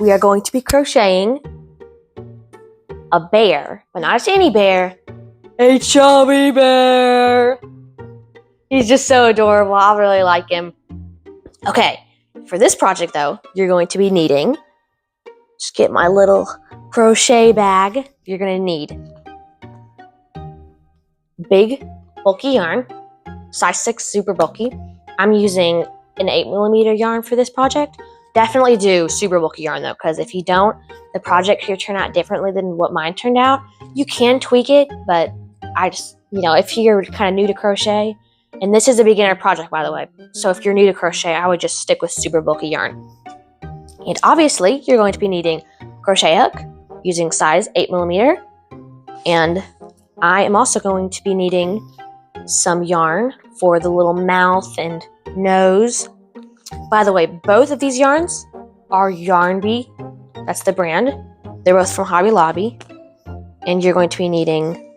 we are going to be crocheting a bear, but not just any bear, a chubby bear. He's just so adorable. I really like him. Okay, for this project though, you're going to be needing, just get my little crochet bag. You're going to need big, bulky yarn, size 6, super bulky. I'm using an 8mm yarn for this project. Definitely do super bulky yarn though, because if you don't, the project here turn out differently than what mine turned out. You can tweak it, but I just, if you're kind of new to crochet, and this is a beginner project, by the way, so if you're new to crochet, I would just stick with super bulky yarn. And obviously, you're going to be needing crochet hook using size 8mm, and I am also going to be needing some yarn for the little mouth and nose. By the way, both of these yarns are Yarn Bee. That's the brand. They're both from Hobby Lobby. And you're going to be needing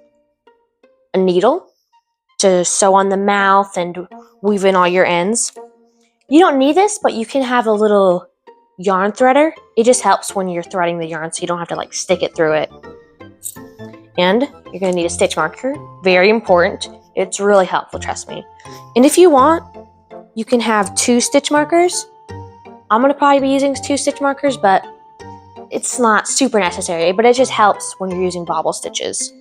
a needle to sew on the mouth and weave in all your ends. You don't need this, but you can have a little yarn threader. It just helps when you're threading the yarn so you don't have to stick it through it. And you're going to need a stitch marker. Very important. It's really helpful, trust me. And if you want, you can have 2 stitch markers. I'm going to probably be using 2 stitch markers, but it's not super necessary, but it just helps when you're using bobble stitches.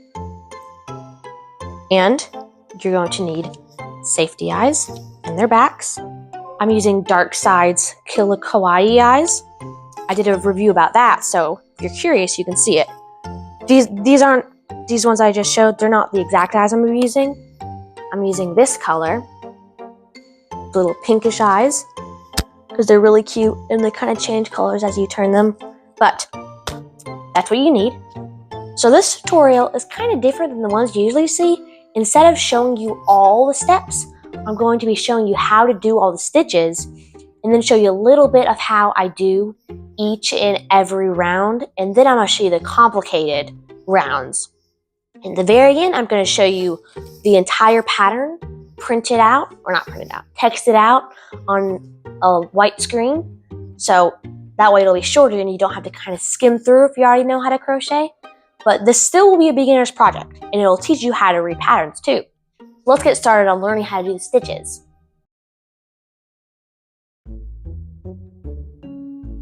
And you're going to need safety eyes and their backs. I'm using Darkside's Killer Kawaii eyes. I did a review about that, so if you're curious, you can see it. These ones I just showed, they're not the exact eyes I'm going to be using. I'm using this color, little pinkish eyes, because they're really cute and they kind of change colors as you turn them, but that's what you need. So this tutorial is kind of different than the ones you usually see. Instead of showing you all the steps, I'm going to be showing you how to do all the stitches and then show you a little bit of how I do each and every round, and then I'm going to show you the complicated rounds. In the very end, I'm going to show you the entire pattern texted out on a white screen. So that way it'll be shorter and you don't have to kind of skim through if you already know how to crochet. But this still will be a beginner's project and it'll teach you how to read patterns too. Let's get started on learning how to do the stitches.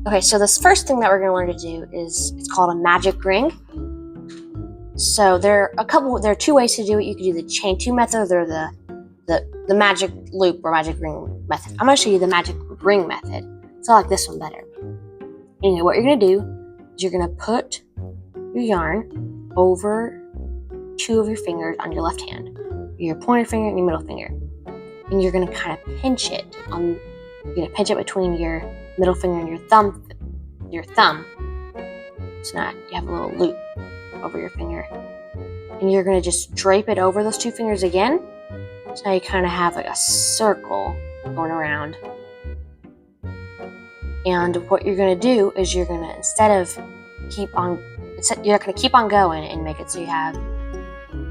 Okay, so this first thing that we're going to learn to do is, it's called a magic ring. So there are 2 ways to do it. You can do the chain 2 method or the magic loop or magic ring method. I'm going to show you the magic ring method. So I like this one better. Anyway, what you're going to do is you're going to put your yarn over 2 of your fingers on your left hand, your pointer finger and your middle finger, and you're going to kind of pinch it on. You're going to pinch it between your middle finger and your thumb. So now you have a little loop over your finger, and you're going to just drape it over those 2 fingers again. So now you kind of have like a circle going around. And what you're going to do is you're going to you're going to keep on going and make it so you have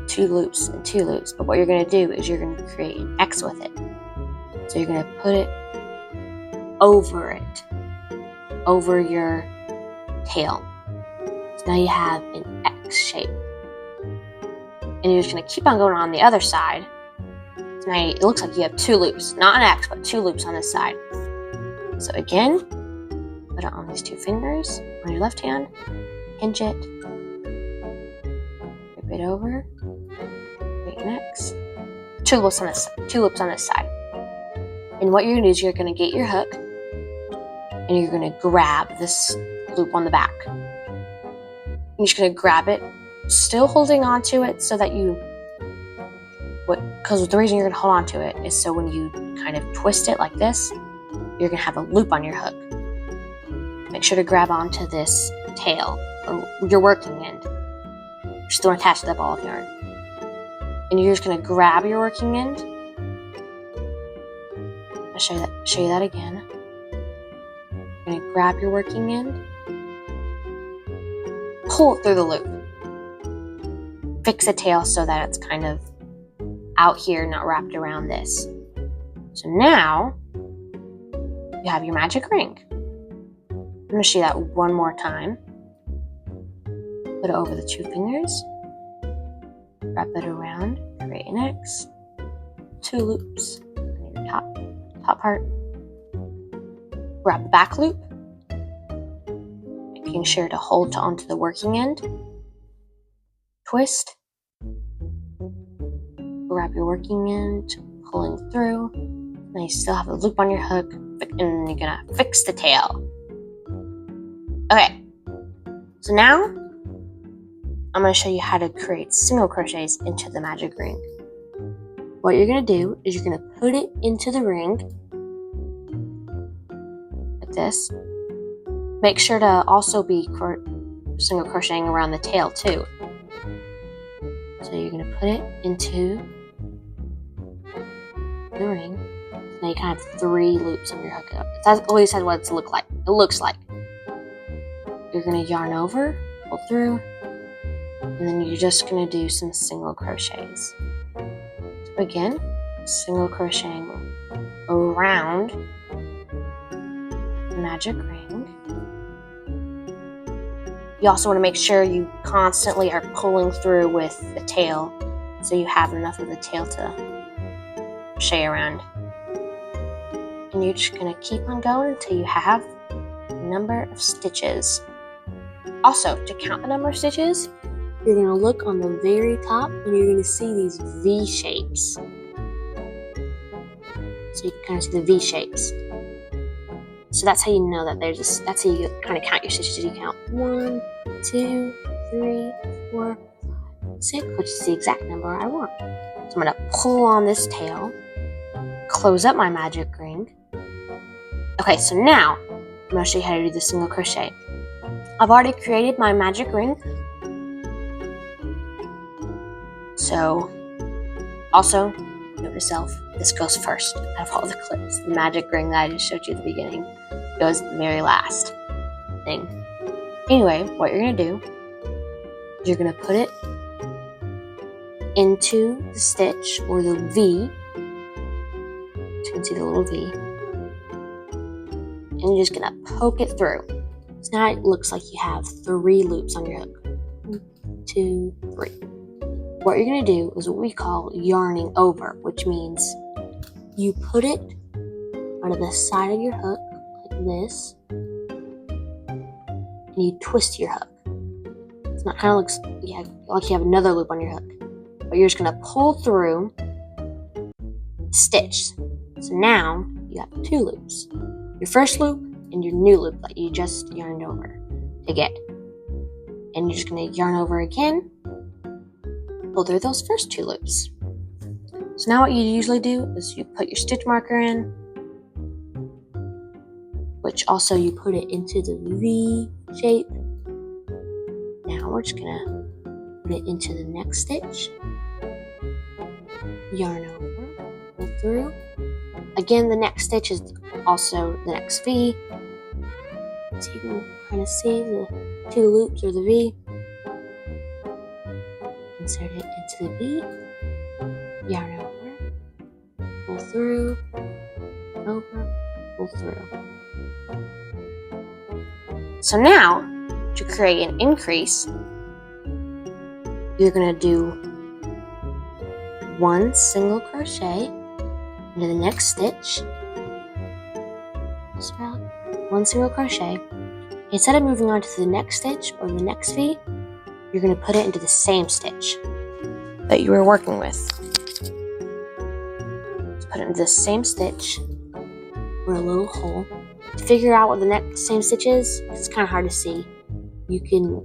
2 loops and 2 loops. But what you're going to do is you're going to create an X with it. So you're going to put it over your tail. So now you have an X shape. And you're just going to keep on going on the other side. So now it looks like you have 2 loops. Not an X, but 2 loops on this side. So again, put it on these 2 fingers on your left hand. Pinch it. Flip it over. Create an X. 2 loops on this side. And what you're going to do is you're going to get your hook. And you're going to grab this loop on the back. You're just going to grab it, still holding on to it so that because the reason you're going to hold on to it is so when you kind of twist it like this, you're going to have a loop on your hook. Make sure to grab onto this tail or your working end. Just don't attach to the ball of yarn. And you're just going to grab your working end. I'll show you that again. You're going to grab your working end, pull it through the loop, fix the tail so that it's kind of out here, not wrapped around this. So now you have your magic ring. I'm going to show you that one more time. Put it over the 2 fingers. Wrap it around. Create an X. 2 loops on your top part. Wrap the back loop. Making sure to hold onto the working end. Twist. Wrap your working end, pulling through. Now you still have a loop on your hook, and you're gonna fix the tail. Okay, so now I'm gonna show you how to create single crochets into the magic ring. What you're gonna do is you're gonna put it into the ring like this. Make sure to also be single crocheting around the tail too. So you're gonna put it into the ring. So now you kind of have 3 loops on your hook. That's always said what it looks like. You're gonna yarn over, pull through, and then you're just gonna do some single crochets. So again, single crocheting around the magic ring. You also want to make sure you constantly are pulling through with the tail, so you have enough of the tail to crochet around. And you're just going to keep on going until you have a number of stitches. Also, to count the number of stitches, you're going to look on the very top and you're going to see these V shapes. So you can kind of see the V shapes. So that's how you know that that's how you kind of count your stitches. You count 1, 2, 3, 4, 5, 6, which is the exact number I want. So I'm going to pull on this tail, close up my magic ring. Okay, so now I'm going to show you how to do the single crochet. I've already created my magic ring. So, also, note to self, this goes first out of all the clips. The magic ring that I just showed you at the beginning goes the very last thing. Anyway, what you're going to do is you're going to put it into the stitch, or the V. So you can see the little V. And you're just going to poke it through. So now it looks like you have 3 loops on your hook. 1, 2, 3. What you're going to do is what we call yarning over, which means you put it onto the side of your hook like this, and you twist your hook. So it kind of looks like you have another loop on your hook, but you're just going to pull through, stitch. So now you have 2 loops. Your first loop and your new loop that you just yarned over to get. And you're just going to yarn over again, pull through those first 2 loops. So now what you usually do is you put your stitch marker in, which also you put it into the V shape. Now we're just gonna put it into the next stitch, yarn over, pull through. Again, the next stitch is also the next V. So you can kind of see the 2 loops or the V. Insert it into the V, yarn over, pull through, over, pull through. So now, to create an increase, you're going to do 1 single crochet into the next stitch. Just about 1 single crochet. Instead of moving on to the next stitch or the next V, you're going to put it into the same stitch that you were working with. So put it into the same stitch or a little hole. To figure out what the next same stitch is, it's kind of hard to see. You can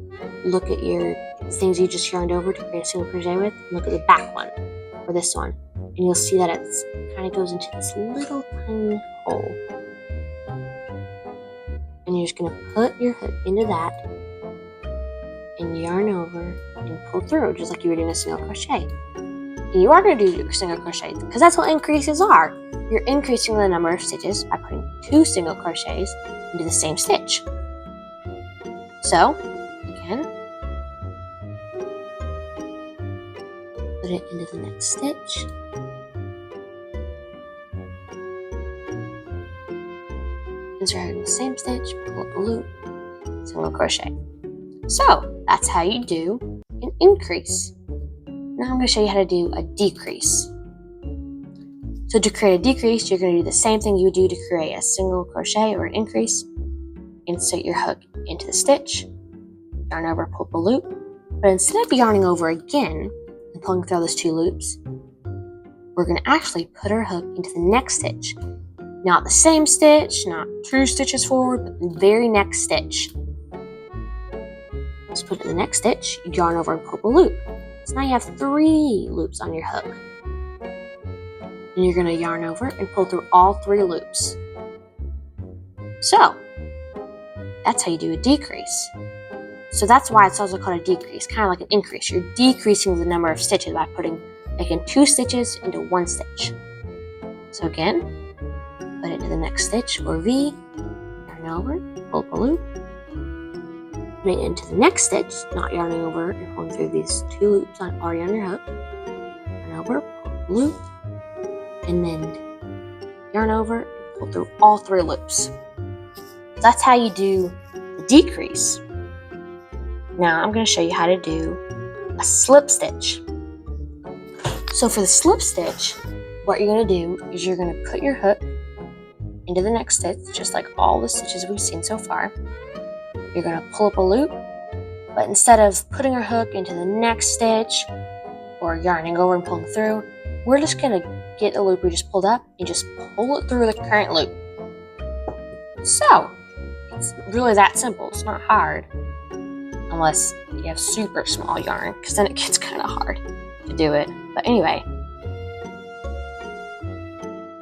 look at your things you just yarned over to create a single crochet with, and look at the back one, or this one, and you'll see that it kind of goes into this little tiny hole. And you're just going to put your hook into that, and yarn over and pull through, just like you were doing a single crochet. And you are going to do your single crochet, because that's what increases are. You're increasing the number of stitches by putting 2 single crochets into the same stitch. So, again, put it into the next stitch. Insert it in the same stitch, pull up a loop, single crochet. So that's how you do an increase. Now I'm going to show you how to do a decrease. So to create a decrease, you're going to do the same thing you would do to create a single crochet or an increase. Insert your hook into the stitch, yarn over, pull up a loop, but instead of yarning over again and pulling through those 2 loops, we're going to actually put our hook into the next stitch. Not the same stitch, not 2 stitches forward, but the very next stitch. Just put it in the next stitch, yarn over and pull up a loop. So now you have 3 loops on your hook. And you're going to yarn over and pull through all 3 loops. So that's how you do a decrease. So that's why it's also called a decrease, kind of like an increase. You're decreasing the number of stitches by making 2 stitches into 1 stitch. So again, put it into the next stitch or V, yarn over, pull up a loop, put it into the next stitch, not yarning over and pulling through these 2 loops already on your hook, yarn over, pull up a loop, and then yarn over and pull through all 3 loops. That's how you do the decrease. Now I'm going to show you how to do a slip stitch. So for the slip stitch, what you're going to do is you're going to put your hook into the next stitch, just like all the stitches we've seen so far. You're going to pull up a loop, but instead of putting our hook into the next stitch or yarning over and pulling through, we're just going to get the loop we just pulled up and just pull it through the current loop. So it's really that simple. It's not hard unless you have super small yarn, because then it gets kind of hard to do it. But anyway,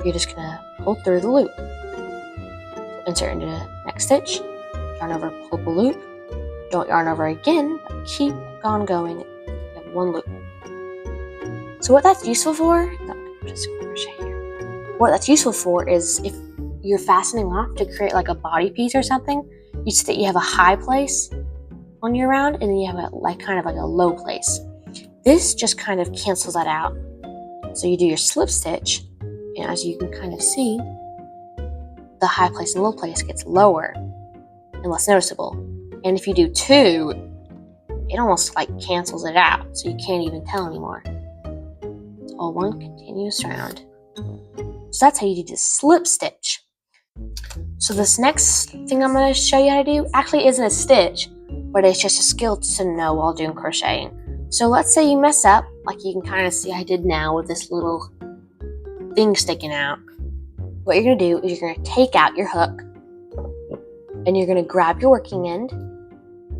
you're just gonna pull through the loop. Insert into the next stitch, yarn over, pull up a loop. Don't yarn over again, but keep on going. You have 1 loop. So what that's useful for, what that's useful for is if you're fastening off to create like a body piece or something, you see that you have a high place on your round and then you have kind of like a low place. This just kind of cancels that out. So you do your slip stitch, and as you can kind of see, the high place and low place gets lower and less noticeable. And if you do 2, it almost like cancels it out, so you can't even tell anymore. It's all 1 continuous round. So that's how you do the slip stitch. So this next thing I'm going to show you how to do actually isn't a stitch, but it's just a skill to know while doing crocheting. So let's say you mess up, like you can kind of see I did now with this little thing sticking out. What you're going to do is you're going to take out your hook and you're going to grab your working end,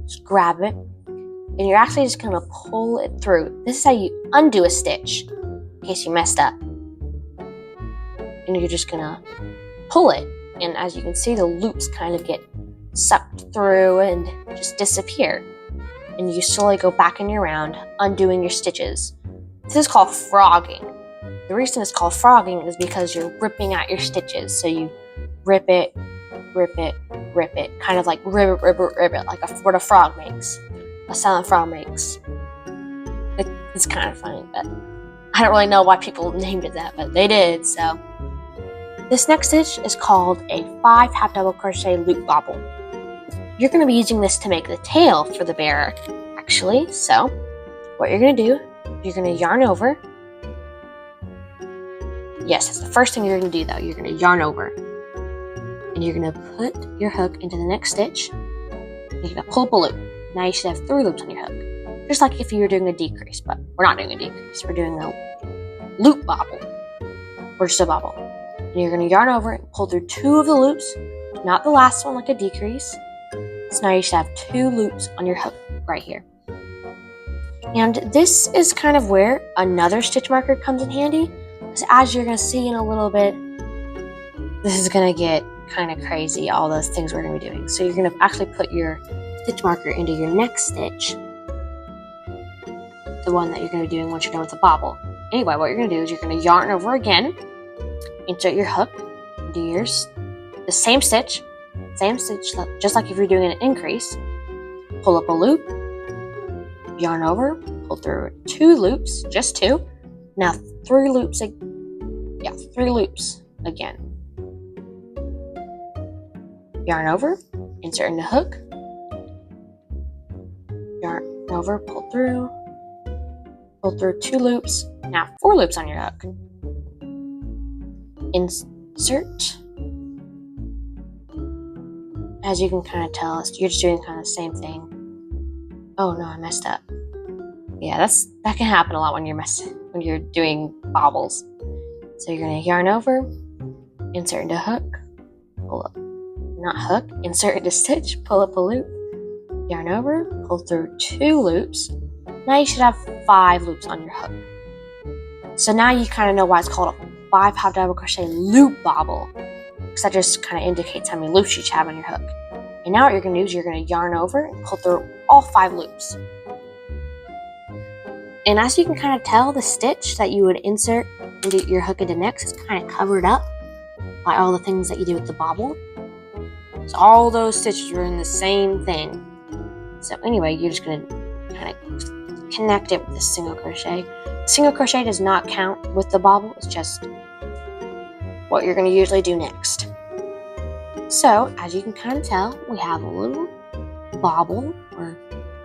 just grab it, and you're actually just going to pull it through. This is how you undo a stitch in case you messed up. And you're just going to pull it, and as you can see, the loops kind of get sucked through and just disappear. And you slowly go back in your round, undoing your stitches. This is called frogging. The reason it's called frogging is because you're ripping out your stitches. So you rip it, rip it, rip it, kind of like rip it, like what a frog makes, a silent frog makes. It's kind of funny, but I don't really know why people named it that, but they did. So this next stitch is called a 5 half double crochet loop bobble. You're going to be using this to make the tail for the bear, actually. So what you're going to do, you're going to yarn over. Yes, that's the first thing you're going to do, though. You're going to yarn over. And you're going to put your hook into the next stitch. You're going to pull up a loop. Now you should have 3 loops on your hook. Just like if you were doing a decrease, but we're not doing a decrease. We're doing a loop bobble. Or just a bobble. And you're going to yarn over and pull through 2 of the loops, not the last one like a decrease. So now you should have 2 loops on your hook right here. And this is kind of where another stitch marker comes in handy. Because as you're going to see in a little bit, this is going to get kind of crazy, all those things we're going to be doing. So you're going to actually put your stitch marker into your next stitch. The one that you're going to be doing once you're done with the bobble. Anyway, what you're going to do is you're going to yarn over again, insert your hook, do the same stitch, just like if you're doing an increase. Pull up a loop, yarn over, pull through 2 loops, just 2. Now 3 loops, 3 loops again. Yarn over, insert in the hook, over, pull through 2 loops. Now 4 loops on your hook. Insert. As you can kind of tell, you're just doing kind of the same thing. Oh no, I messed up. Yeah, that can happen a lot when you're doing bobbles. So you're gonna yarn over, insert into hook, pull up, not hook, insert into stitch, pull up a loop, yarn over, pull through 2 loops. Now you should have 5 loops on your hook. So now you kind of know why it's called a 5 half double crochet loop bobble, because that just kind of indicates how many loops you have on your hook. And now what you're going to do is you're going to yarn over and pull through all 5 loops. And as you can kind of tell, the stitch that you would insert into your hook into next is kind of covered up by all the things that you do with the bobble. So all those stitches are in the same thing. So anyway, you're just going to kind of connect it with the single crochet. Single crochet does not count with the bobble. It's just what you're going to usually do next. So as you can kind of tell, we have a little bobble, or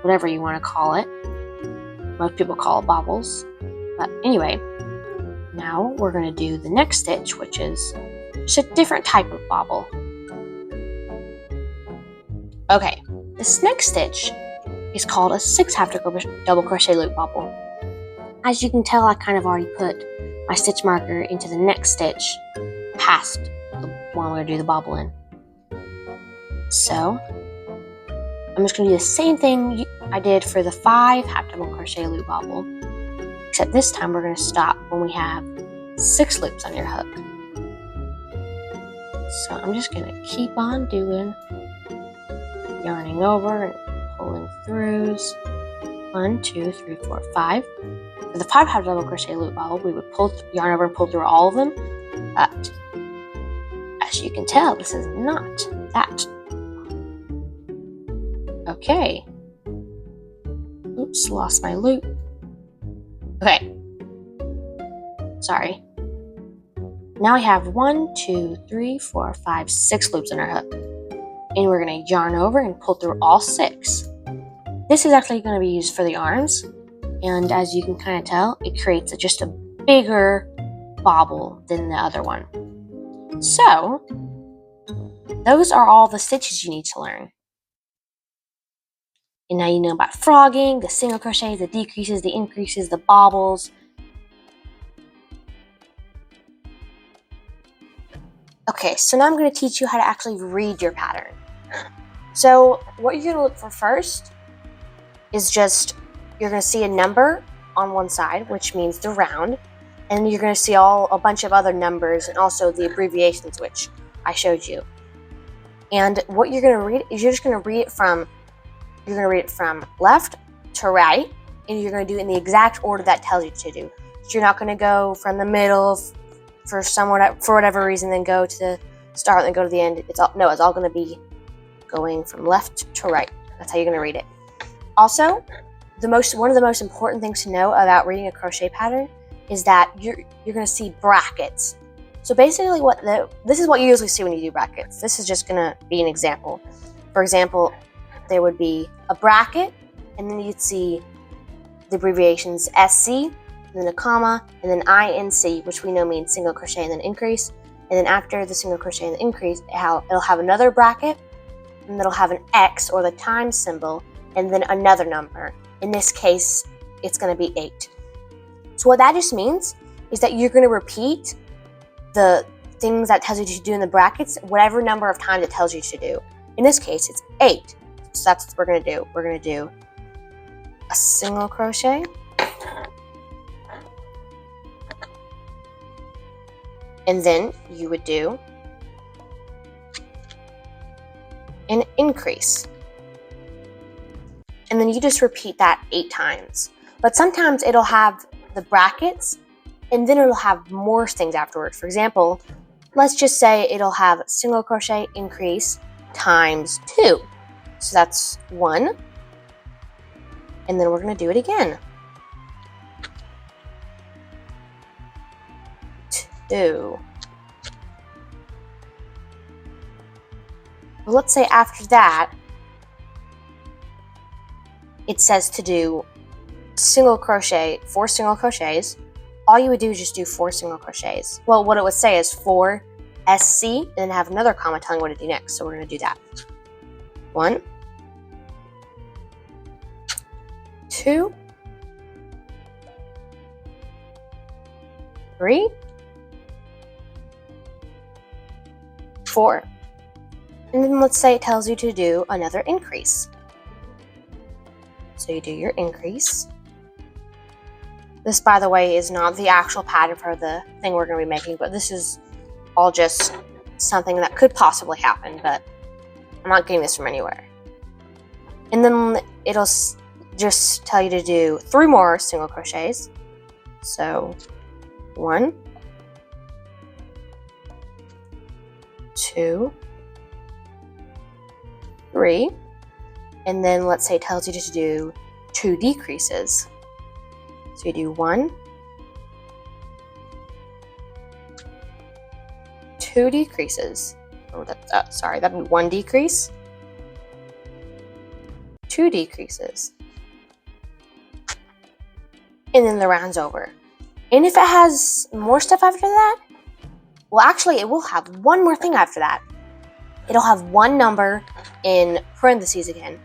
whatever you want to call it. Most people call it bobbles. But anyway, now we're going to do the next stitch, which is just a different type of bobble. Okay, this next stitch is called a 6 half double crochet loop bobble. As you can tell, I kind of already put my stitch marker into the next stitch past the one we're going to do the bobble in. So I'm just going to do the same thing I did for the 5 half double crochet loop bobble, except this time we're going to stop when we have 6 loops on your hook. So I'm just going to keep on doing, yarning over and pulling throughs. 1, 2, 3, 4, 5. For the 5 half double crochet loop bobble, we would yarn over and pull through all of them. But as you can tell, this is not that. Okay. Oops, lost my loop. Okay. Sorry. Now we have 1, 2, 3, 4, 5, 6 loops on our hook. And we're going to yarn over and pull through all 6. This is actually going to be used for the arms. And as you can kind of tell, it creates just a bigger bobble than the other one. So, those are all the stitches you need to learn. And now you know about frogging, the single crochet, the decreases, the increases, the bobbles. Okay, so now I'm going to teach you how to actually read your pattern. So what you're going to look for first is just, you're going to see a number on one side, which means the round, and you're going to see a bunch of other numbers and also the abbreviations, which I showed you. And what you're going to read is you're just going to read it from left to right, and you're going to do it in the exact order that tells you to do. So you're not going to go from the middle for whatever reason, then go to the start, then go to the end. It's all going to be going from left to right. That's how you're going to read it. Also, one of the most important things to know about reading a crochet pattern is that you're going to see brackets. So basically, this is what you usually see when you do brackets. This is just going to be an example. For example, there would be a bracket, and then you'd see the abbreviations SC, and then a comma, and then INC, which we know means single crochet and then increase. And then after the single crochet and the increase, it'll have another bracket, and it'll have an X, or the times symbol, and then another number. In this case, it's going to be 8. So what that just means is that you're going to repeat the things that tells you to do in the brackets, whatever number of times it tells you to do. In this case, it's 8. So that's what we're going to do. We're going to do a single crochet, and then you would do an increase. And then you just repeat that 8 times. But sometimes it'll have the brackets, and then it'll have more things afterwards. For example, let's just say it'll have single crochet increase times 2. So that's 1. And then we're going to do it again. 2. Well, let's say after that, it says to do single crochet, 4 single crochets, all you would do is just do 4 single crochets. Well, what it would say is 4 SC, and then have another comma telling what to do next. So we're going to do that. 1, 2, 3, 4. And then let's say it tells you to do another increase. So you do your increase. This, by the way, is not the actual pattern for the thing we're going to be making, but this is all just something that could possibly happen, but I'm not getting this from anywhere. And then it'll just tell you to do 3 more single crochets. So 1, 2, 3, and then let's say it tells you to do 2 decreases. So you do 1, 2 decreases. Oh, sorry, that'd be 1 decrease, 2 decreases, and then the round's over. And if it has more stuff after that, well, actually, it will have one more thing after that. It'll have one number in parentheses again.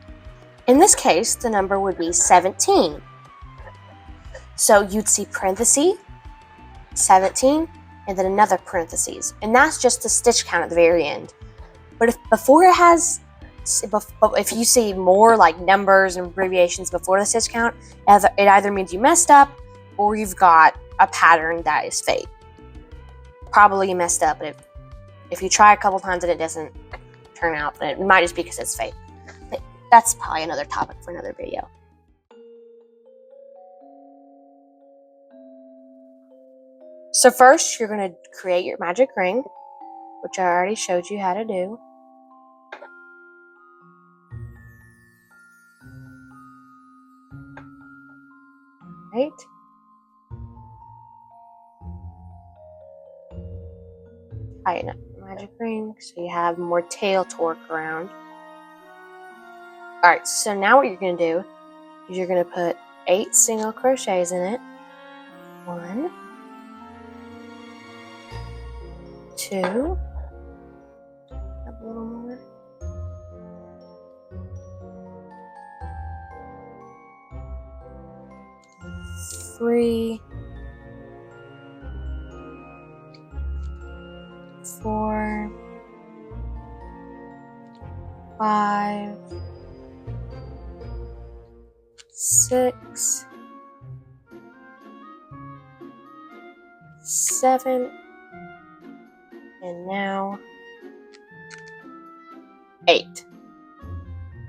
In this case, the number would be 17. So you'd see parenthesis, 17, and then another parentheses. And that's just the stitch count at the very end. But if you see more like numbers and abbreviations before the stitch count, it either means you messed up or you've got a pattern that is fake. Probably you messed up, but if you try a couple times and it doesn't turn out, then it might just be because it's fake. But that's probably another topic for another video. So first, you're going to create your magic ring, which I already showed you how to do. Right? Tighten up the magic ring so you have more tail to work around. Alright, so now what you're going to do is you're going to put 8 single crochets in it. 1, 2, a little more, 3, 4, 5, 6, 7, and now 8.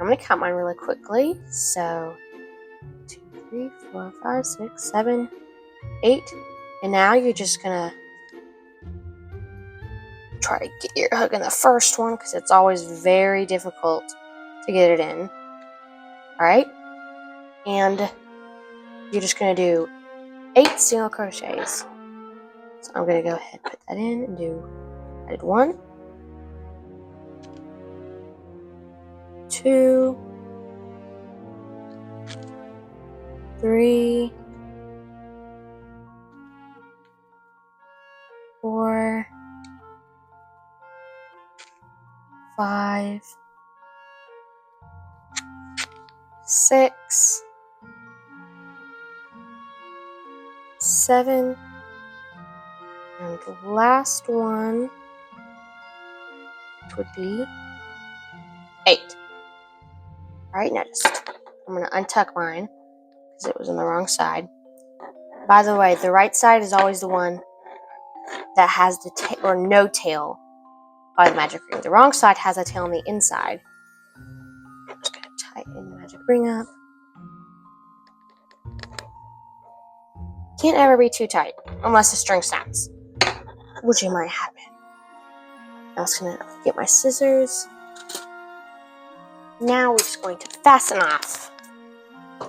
I'm going to count mine really quickly. So 2, 3, 4, 5, 6, 7, 8. And now you're just going to try to get your hook in the first one because it's always very difficult to get it in. Alright? And you're just going to do 8 single crochets. So I'm going to go ahead and put that in and do, I did 1, 2, 3, 4, 5, 6, 7, and the last one would be 8. Alright, now I'm going to untuck mine because it was on the wrong side. By the way, the right side is always the one that has the tail or no tail by the magic ring. The wrong side has a tail on the inside. I'm just going to tighten the magic ring up. Can't ever be too tight unless the string snaps, which it might happen. I'm just going to get my scissors. Now we're just going to fasten off.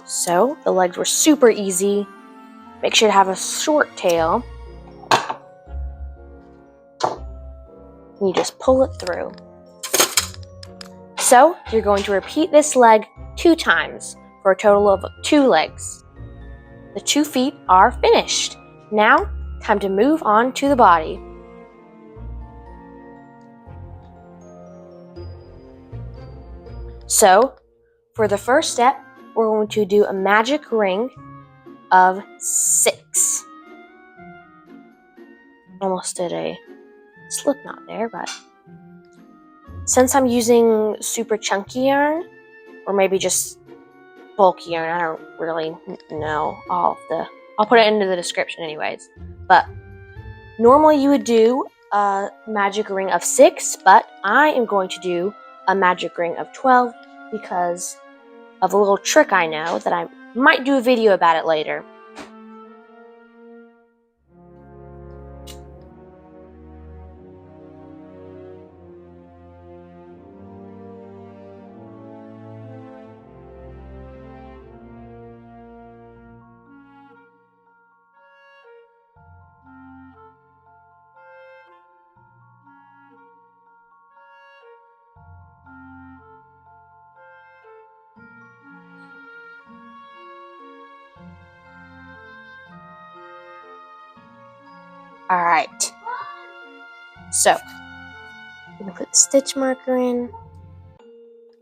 So the legs were super easy. Make sure to have a short tail. And you just pull it through. So you're going to repeat this leg 2 times for a total of 2 legs. The 2 feet are finished. Now, time to move on to the body. So, for the first step, we're going to do a magic ring of 6. Almost did a slip knot there, but since I'm using super chunky yarn, or maybe just bulky yarn, I don't really know all of I'll put it into the description anyways. But normally you would do a magic ring of 6, but I am going to do a magic ring of 12 because of a little trick I know that I might do a video about it later. Alright, so I'm going to put the stitch marker in.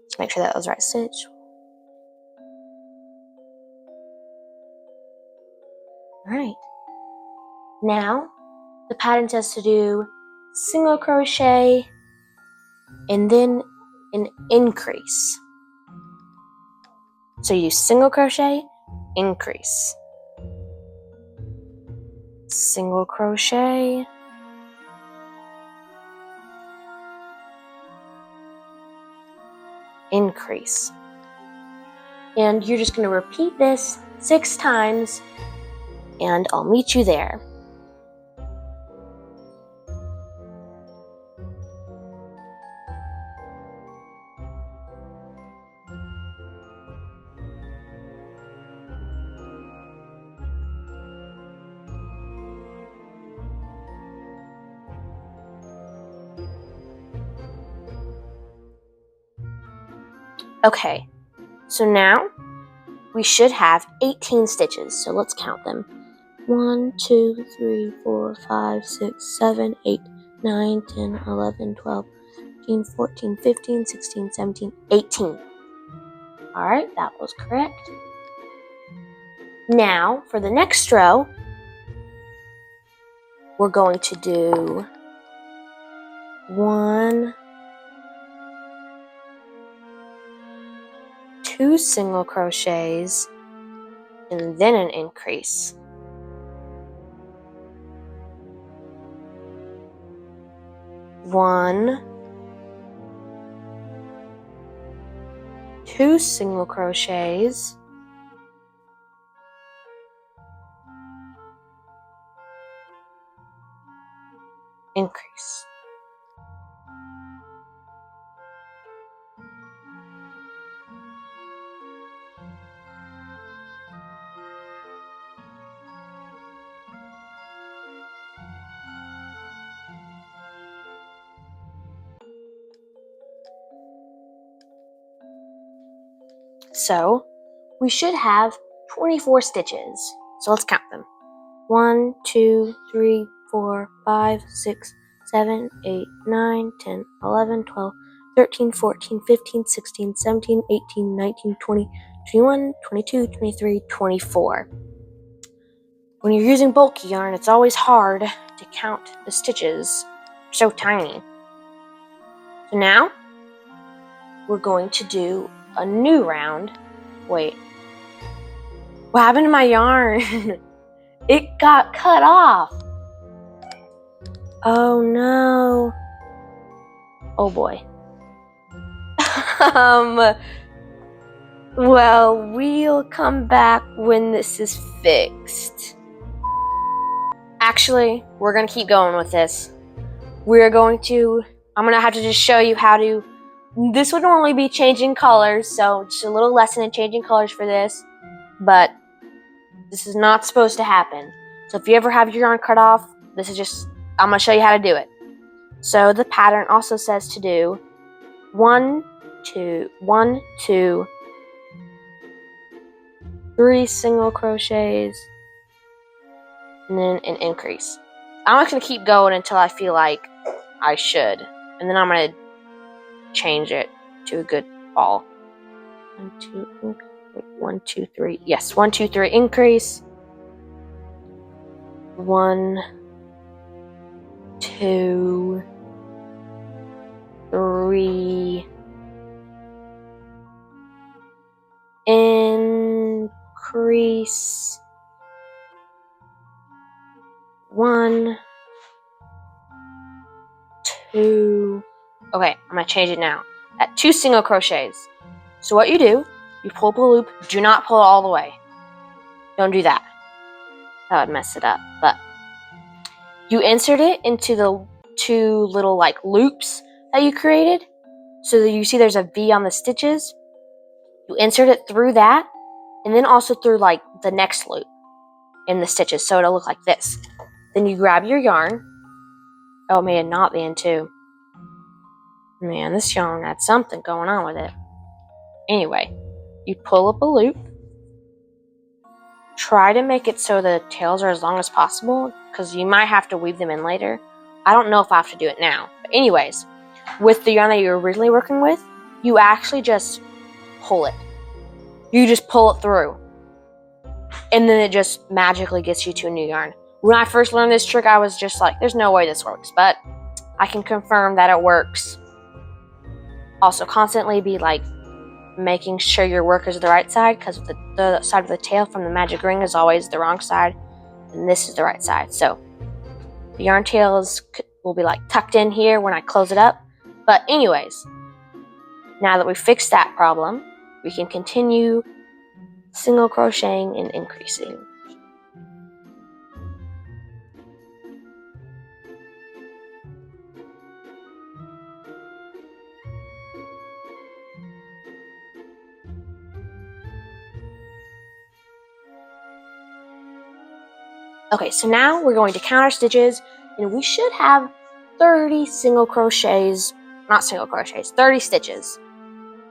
Just make sure that was the right stitch. Alright, now the pattern says to do single crochet and then an increase. So you do single crochet, increase. Single crochet, increase. And you're just going to repeat this 6 times, and I'll meet you there. Okay, so now we should have 18 stitches, so let's count them. 1, 2, 3, 4, 5, 6, 7, 8, 9, 10, 11, 12, 13, 14, 15, 16, 17, 18. Alright, that was correct. Now, for the next row, we're going to do 1, 2 single crochets, and then an increase. One, 2 single crochets, increase. So, we should have 24 stitches. So let's count them. 1, 2, 3, 4, 5, 6, 7, 8, 9, 10, 11, 12, 13, 14, 15, 16, 17, 18, 19, 20, 21, 22, 23, 24. When you're using bulky yarn, it's always hard to count the stitches. They're so tiny. So now, we're going to do a new round. Wait. What happened to my yarn? It got cut off. Oh no. Oh boy. Well, we'll come back when this is fixed. Actually, we're gonna keep going with this. I'm gonna have to just show you how to. This would normally be changing colors, so just a little lesson in changing colors for this, but this is not supposed to happen. So if you ever have your yarn cut off, I'm going to show you how to do it. So the pattern also says to do 1, 2, 1, 2, 3 single crochets, and then an increase. I'm not going to keep going until I feel like I should, and then I'm going to change it to a good ball. 1, 2, 3. Yes, 1, 2, 3 increase. 1, 2, 3 increase. 1, 2. Okay, I'm gonna change it now. At 2 single crochets. So what you do, you pull up a loop. Do not pull it all the way. Don't do that. That would mess it up. But you insert it into the 2 little like loops that you created. So that you see there's a V on the stitches. You insert it through that, and then also through like the next loop in the stitches, so it'll look like this. Then you grab your yarn. Oh man, not the end too. Man, this yarn had something going on with it. Anyway, you pull up a loop. Try to make it so the tails are as long as possible, because you might have to weave them in later. I don't know if I have to do it now. But anyways, with the yarn that you were originally working with, you actually just pull it. You just pull it through. And then it just magically gets you to a new yarn. When I first learned this trick, I was just like, there's no way this works. But I can confirm that it works. Also, constantly be like making sure your work is the right side, because the side of the tail from the magic ring is always the wrong side. And this is the right side. So the yarn tails will be like tucked in here when I close it up. But anyways, now that we fixed that problem, we can continue single crocheting and increasing. Okay, so now we're going to count our stitches, and we should have 30 single crochets, not single crochets, 30 stitches.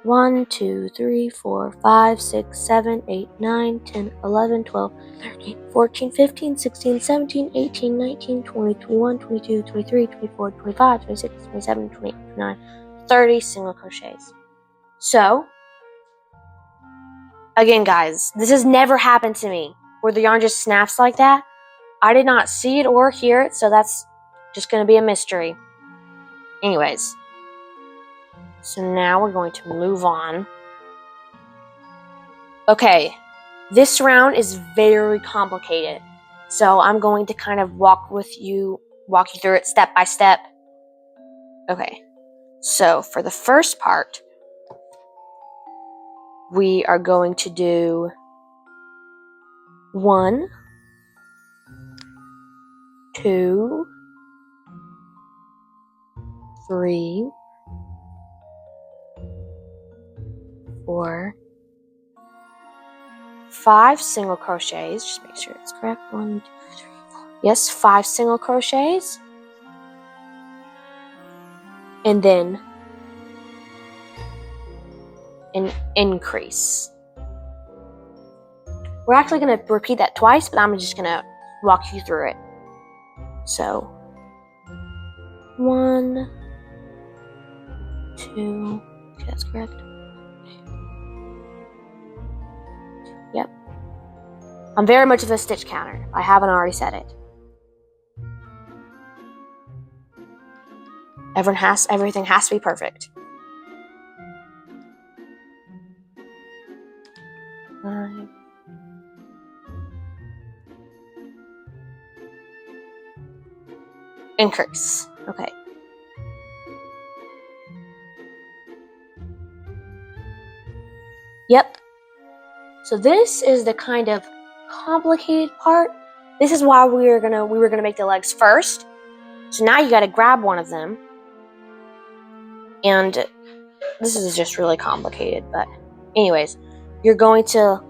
1, 2, 3, 4, 5, 6, 7, 8, 9, 10, 11, 12, 13, 14, 15, 16, 17, 18, 19, 20, 21, 22, 23, 24, 25, 26, 27, 28, 29, 30 single crochets. So, again guys, this has never happened to me, where the yarn just snaps like that. I did not see it or hear it, so that's just going to be a mystery. Anyways, so now we're going to move on. Okay, this round is very complicated, so I'm going to kind of walk you through it step by step. Okay, so for the first part, we are going to do 1, 2, 3, 4, 5 single crochets. Just make sure it's correct. 1, 2, 3, 4. Yes, 5 single crochets. And then an increase. We're actually going to repeat that twice, but I'm just going to walk you through it. So, 1, 2, okay, that's correct. Yep. I'm very much of a stitch counter. I haven't already said it. Everything has to be perfect. 5. Increase. Okay. Yep. So this is the kind of complicated part. This is why we were gonna make the legs first. So now you gotta grab one of them. And this is just really complicated, but anyways, you're going to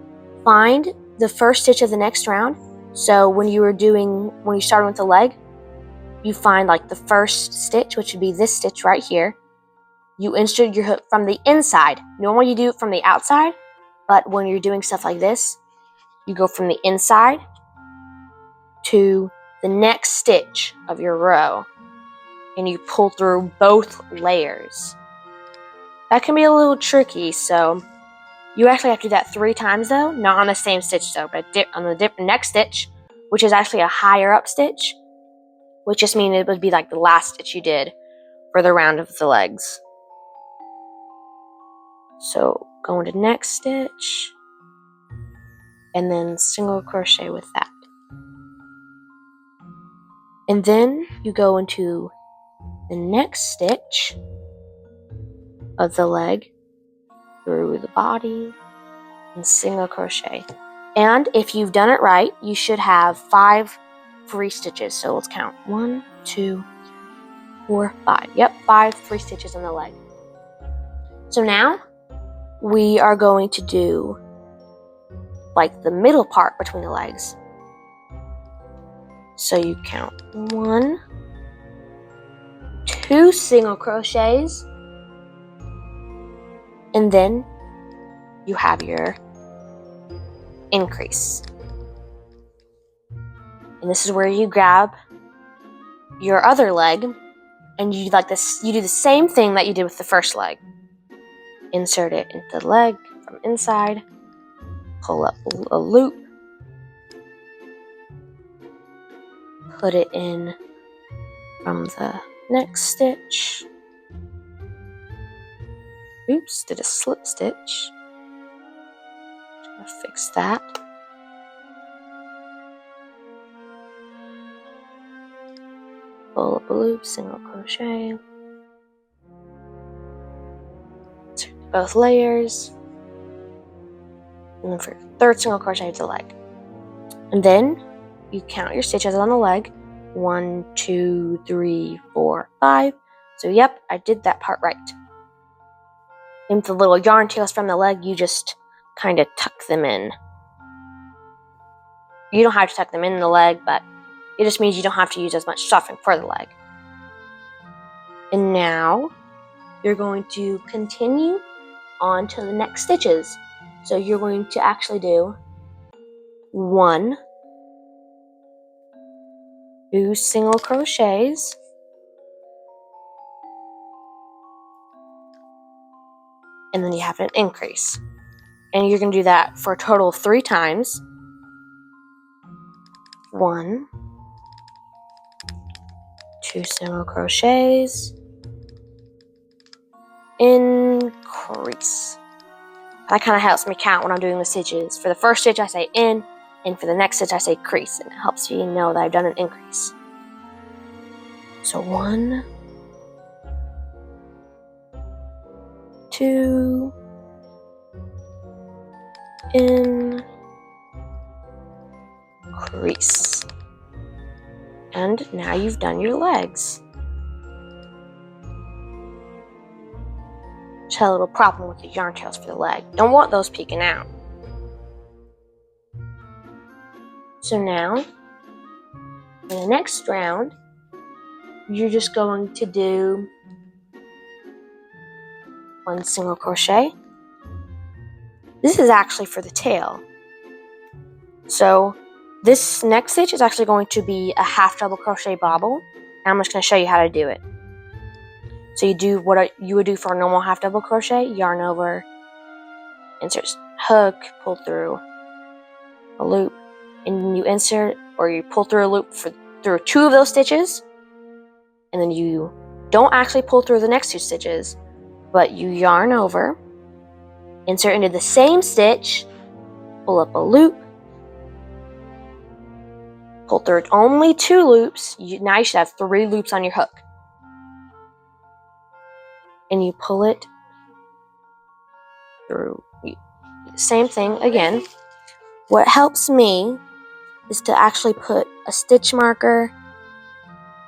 find the first stitch of the next round. So when you started with the leg, you find like the first stitch, which would be this stitch right here. You insert your hook from the inside. Normally you do it from the outside, but when you're doing stuff like this, you go from the inside to the next stitch of your row, and you pull through both layers. That can be a little tricky, so you actually have to do that 3 times though, not on the same stitch though, but on the next stitch, which is actually a higher up stitch, which just means it would be like the last stitch you did for the round of the legs. So go into next stitch, and then single crochet with that. And then you go into the next stitch of the leg through the body and single crochet. And if you've done it right, you should have 5 free stitches. So let's count. 1, 2, 4, 5. Yep, 5 free stitches on the leg. So now we are going to do like the middle part between the legs. So you count 1, 2 single crochets, and then you have your increase. And this is where you grab your other leg, and you do the same thing that you did with the first leg. Insert it into the leg from inside, pull up a loop, put it in from the next stitch. Oops, did a slip stitch. I'll fix that. Pull up a loop, single crochet. Insert both layers. And then for your third single crochet to the leg. And then you count your stitches on the leg. 1, 2, 3, 4, 5. So yep, I did that part right. And with the little yarn tails from the leg, you just kind of tuck them in. You don't have to tuck them in the leg, but it just means you don't have to use as much stuffing for the leg. And now you're going to continue on to the next stitches. So you're going to actually do 1, 2 single crochets, and then you have an increase. And you're going to do that for a total of 3 times. 1, 2 single crochets, increase. That kind of helps me count when I'm doing the stitches. For the first stitch I say in, and for the next stitch I say crease, and it helps you know that I've done an increase. So 1, 2, increase. And now you've done your legs. Just had a little problem with the yarn tails for the leg. Don't want those peeking out. So now, for the next round, you're just going to do 1 single crochet. This is actually for the tail. So this next stitch is actually going to be a half double crochet bobble. And I'm just going to show you how to do it. So you do what you would do for a normal half double crochet: yarn over, insert hook, pull through a loop, and you insert or you pull through a loop through 2 of those stitches, and then you don't actually pull through the next 2 stitches, but you yarn over, insert into the same stitch, pull up a loop, pull through only 2 loops. Now you should have 3 loops on your hook. And you pull it through. Same thing again. What helps me is to actually put a stitch marker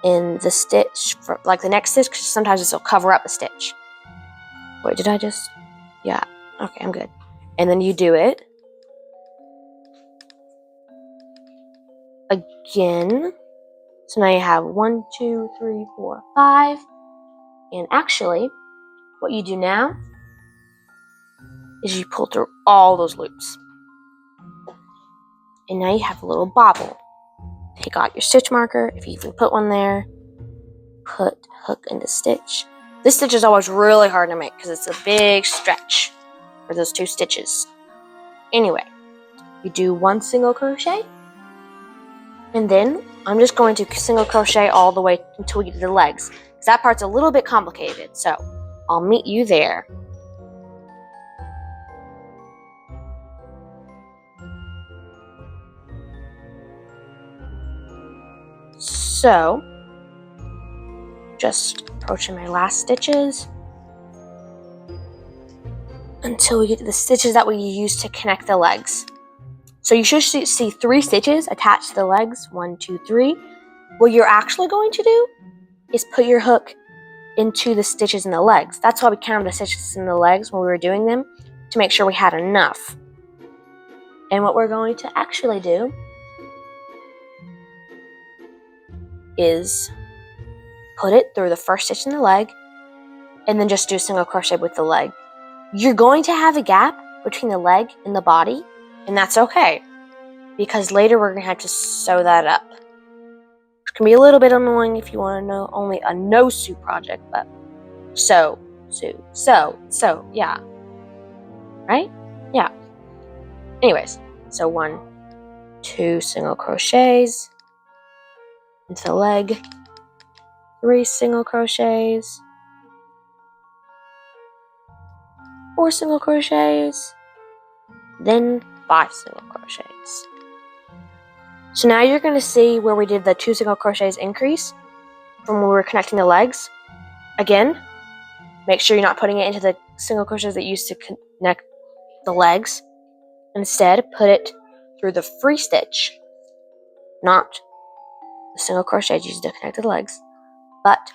in the stitch, for, like the next stitch, because sometimes this will cover up a stitch. Wait, did I just? Yeah. Okay, I'm good. And then you do it again. So now you have 1, 2, 3, 4, 5. And actually, what you do now is you pull through all those loops. And now you have a little bobble. Take out your stitch marker, if you can put one there. Put hook into stitch. This stitch is always really hard to make because it's a big stretch for those 2 stitches. Anyway, you do 1 single crochet, and then I'm just going to single crochet all the way until we get to the legs, because that part's a little bit complicated, so I'll meet you there. So, just approaching my last stitches until we get to the stitches that we use to connect the legs. So you should see 3 stitches attached to the legs, 1, 2, 3. What you're actually going to do is put your hook into the stitches in the legs. That's why we counted the stitches in the legs when we were doing them, to make sure we had enough. And what we're going to actually do is put it through the first stitch in the leg, and then just do single crochet with the leg. You're going to have a gap between the leg and the body, and that's okay, because later we're going to have to sew that up. It can be a little bit annoying if you want to know only a no-sew project, but sew, yeah. Right? Yeah. Anyways, so 1, 2 single crochets into the leg, 3 single crochets, 4 single crochets, then 5 single crochets. So now you're going to see where we did the 2 single crochets increase from when we were connecting the legs. Again, make sure you're not putting it into the single crochets that you used to connect the legs. Instead, put it through the free stitch, not the single crochets used to connect the legs, but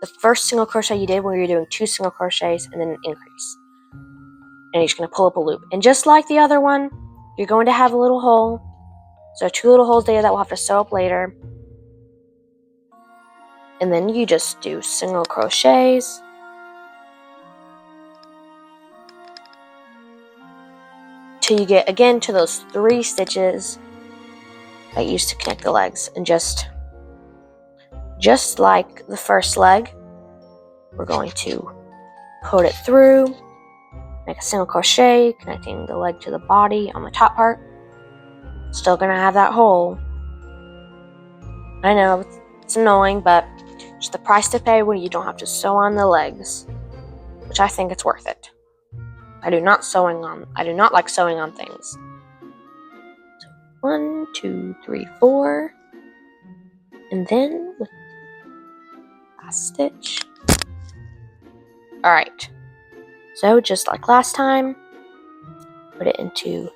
the first single crochet you did when you were doing 2 single crochets and then an increase. And you're just going to pull up a loop. And just like the other one, you're going to have a little hole. So 2 little holes there that we'll have to sew up later. And then you just do single crochets. Till you get, again, to those 3 stitches that you used to connect the legs. And just like the first leg, we're going to put it through, make a single crochet, connecting the leg to the body on the top part. Still gonna have that hole. I know, it's annoying, but it's the price to pay when you don't have to sew on the legs, which I think it's worth it. I do not like sewing on things. So 1, 2, 3, 4, and then with last stitch. Alright, so just like last time, put it into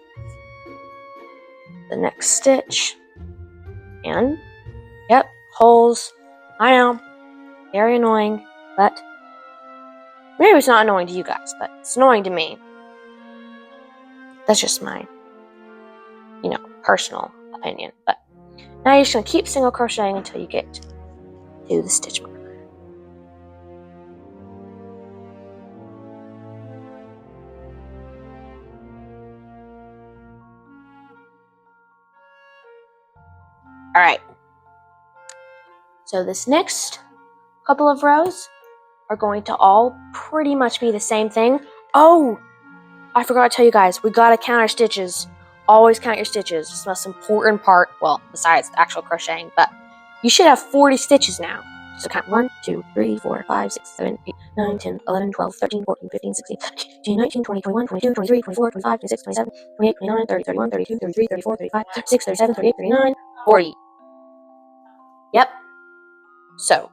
the next stitch, and yep, holes. I know, very annoying, but maybe it's not annoying to you guys, but it's annoying to me. That's just my, personal opinion. But now you're just going to keep single crocheting until you get to the stitch marker. Alright, so this next couple of rows are going to all pretty much be the same thing. Oh, I forgot to tell you guys, we gotta count our stitches. Always count your stitches. It's the most important part, well, besides the actual crocheting, but you should have 40 stitches now. So count 1, 2, 3, 4, 5, 6, 7, 8, 9, 10, 11, 12, 13, 14, 15, 16, 17, 18, 19, 20, 21, 22, 23, 24, 25, 26, 27, 28, 29, 30, 31, 32, 33, 34, 35, 36, 37, 38, 39, 40. Yep. So,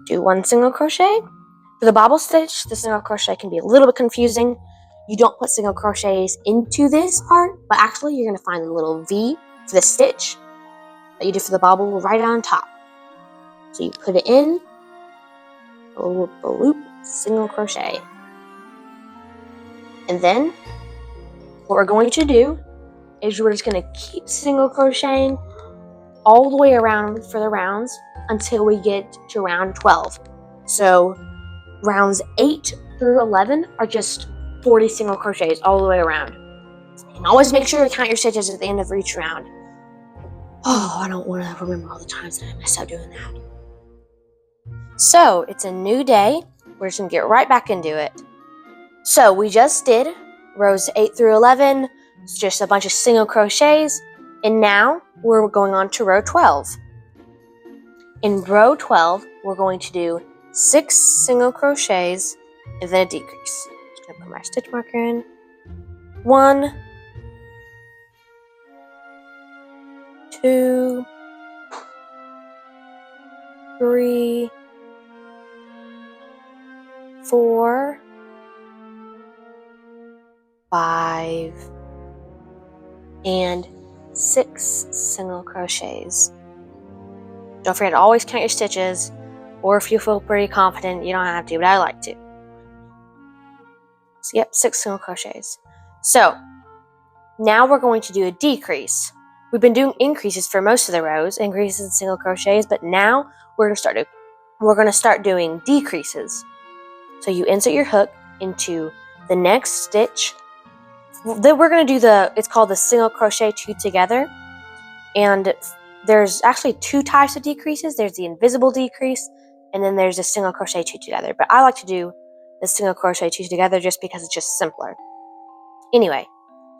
do 1 single crochet. For the bobble stitch, the single crochet can be a little bit confusing. You don't put single crochets into this part, but actually you're going to find the little V for the stitch that you did for the bobble right on top. So you put it in, a loop, single crochet. And then what we're going to do is we're just going to keep single crocheting all the way around for the rounds until we get to round 12. So rounds 8 through 11 are just 40 single crochets all the way around. Always make sure to count your stitches at the end of each round. Oh, I don't want to remember all the times that I messed up doing that. So, it's a new day. We're just going to get right back into it. So, we just did rows 8 through 11. It's just a bunch of single crochets. And now, we're going on to row 12. In row 12, we're going to do 6 single crochets and then a decrease. I'm just going to put my stitch marker in. 1, 2, 3, 4, 5, and 6 single crochets. Don't forget to always count your stitches, or if you feel pretty confident, you don't have to, but I like to. So, yep, 6 single crochets. So, now we're going to do a decrease. We've been doing increases for most of the rows, increases in single crochets, but now we're going to start doing decreases. So you insert your hook into the next stitch. Then we're going to do it's called the single crochet 2 together. And there's actually 2 types of decreases. There's the invisible decrease, and then there's the single crochet 2 together. But I like to do the single crochet 2 together just because it's just simpler. Anyway,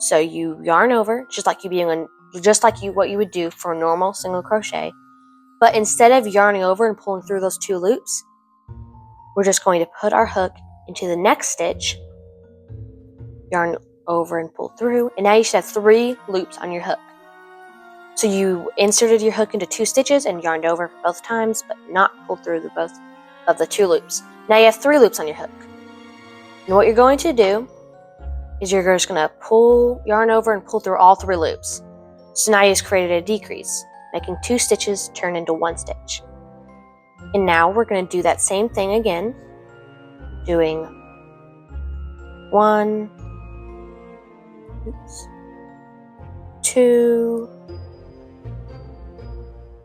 so you yarn over, just like what you would do for a normal single crochet. But instead of yarning over and pulling through those 2 loops, we're just going to put our hook into the next stitch, yarn over and pull through, and now you should have 3 loops on your hook. So you inserted your hook into 2 stitches and yarned over both times, but not pulled through both of the 2 loops. Now you have 3 loops on your hook. And what you're going to do is you're just going to yarn over and pull through all 3 loops. So now you just created a decrease, making 2 stitches turn into 1 stitch. And now we're going to do that same thing again, doing 1, 2,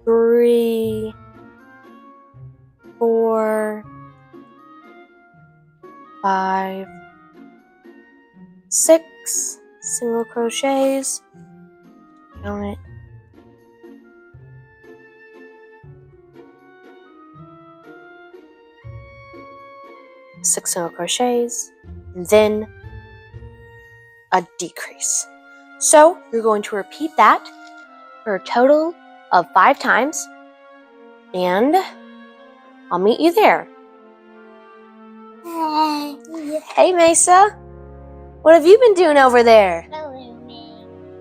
3, 4, 5, 6 single crochets. Count it. 6 single crochets, and then a decrease. So you're going to repeat that for a total of 5 times, and I'll meet you there. Hey Mesa, what have you been doing over there?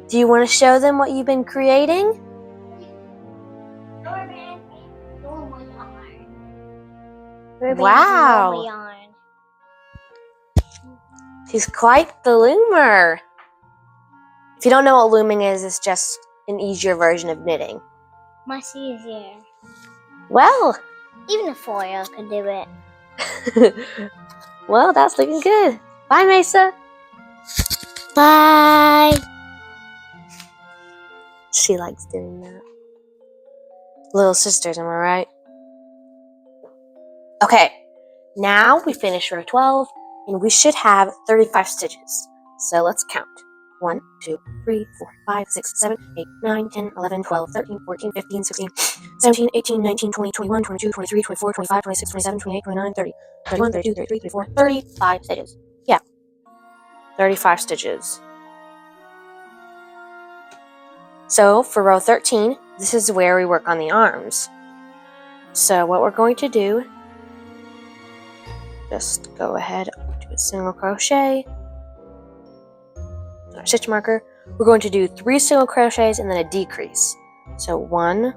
Do you want to show them what you've been creating? Wow. She's quite the loomer. If you don't know what looming is, it's just an easier version of knitting. Much easier. Well, even a 4-year-old can do it. Well, that's looking good. Bye, Mesa. Bye. She likes doing that. Little sisters, am I right? Okay, now we finished row 12, and we should have 35 stitches. So let's count. 1, 2, 3, 4, 5, 6, 7, 8, 9, 10, 11, 12, 13, 14, 15, 16, 17, 18, 19, 20, 21, 22, 23, 24, 25, 26, 27, 28, 29, 30, 31, 32, 33, 34, 35 stitches. Yeah, 35 stitches. So for row 13, this is where we work on the arms. So what we're going to do, just go ahead, do a single crochet, our stitch marker. We're going to do 3 single crochets and then a decrease. So 1,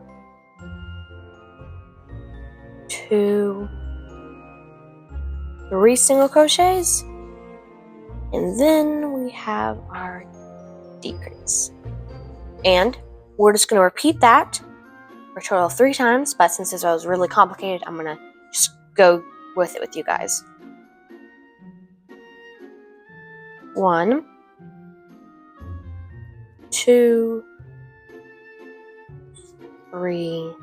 2, 3 single crochets, and then we have our decrease. And we're just going to repeat that for a total of 3 times, but since this was really complicated, I'm going to just go with it with you guys. 1, 2, 3,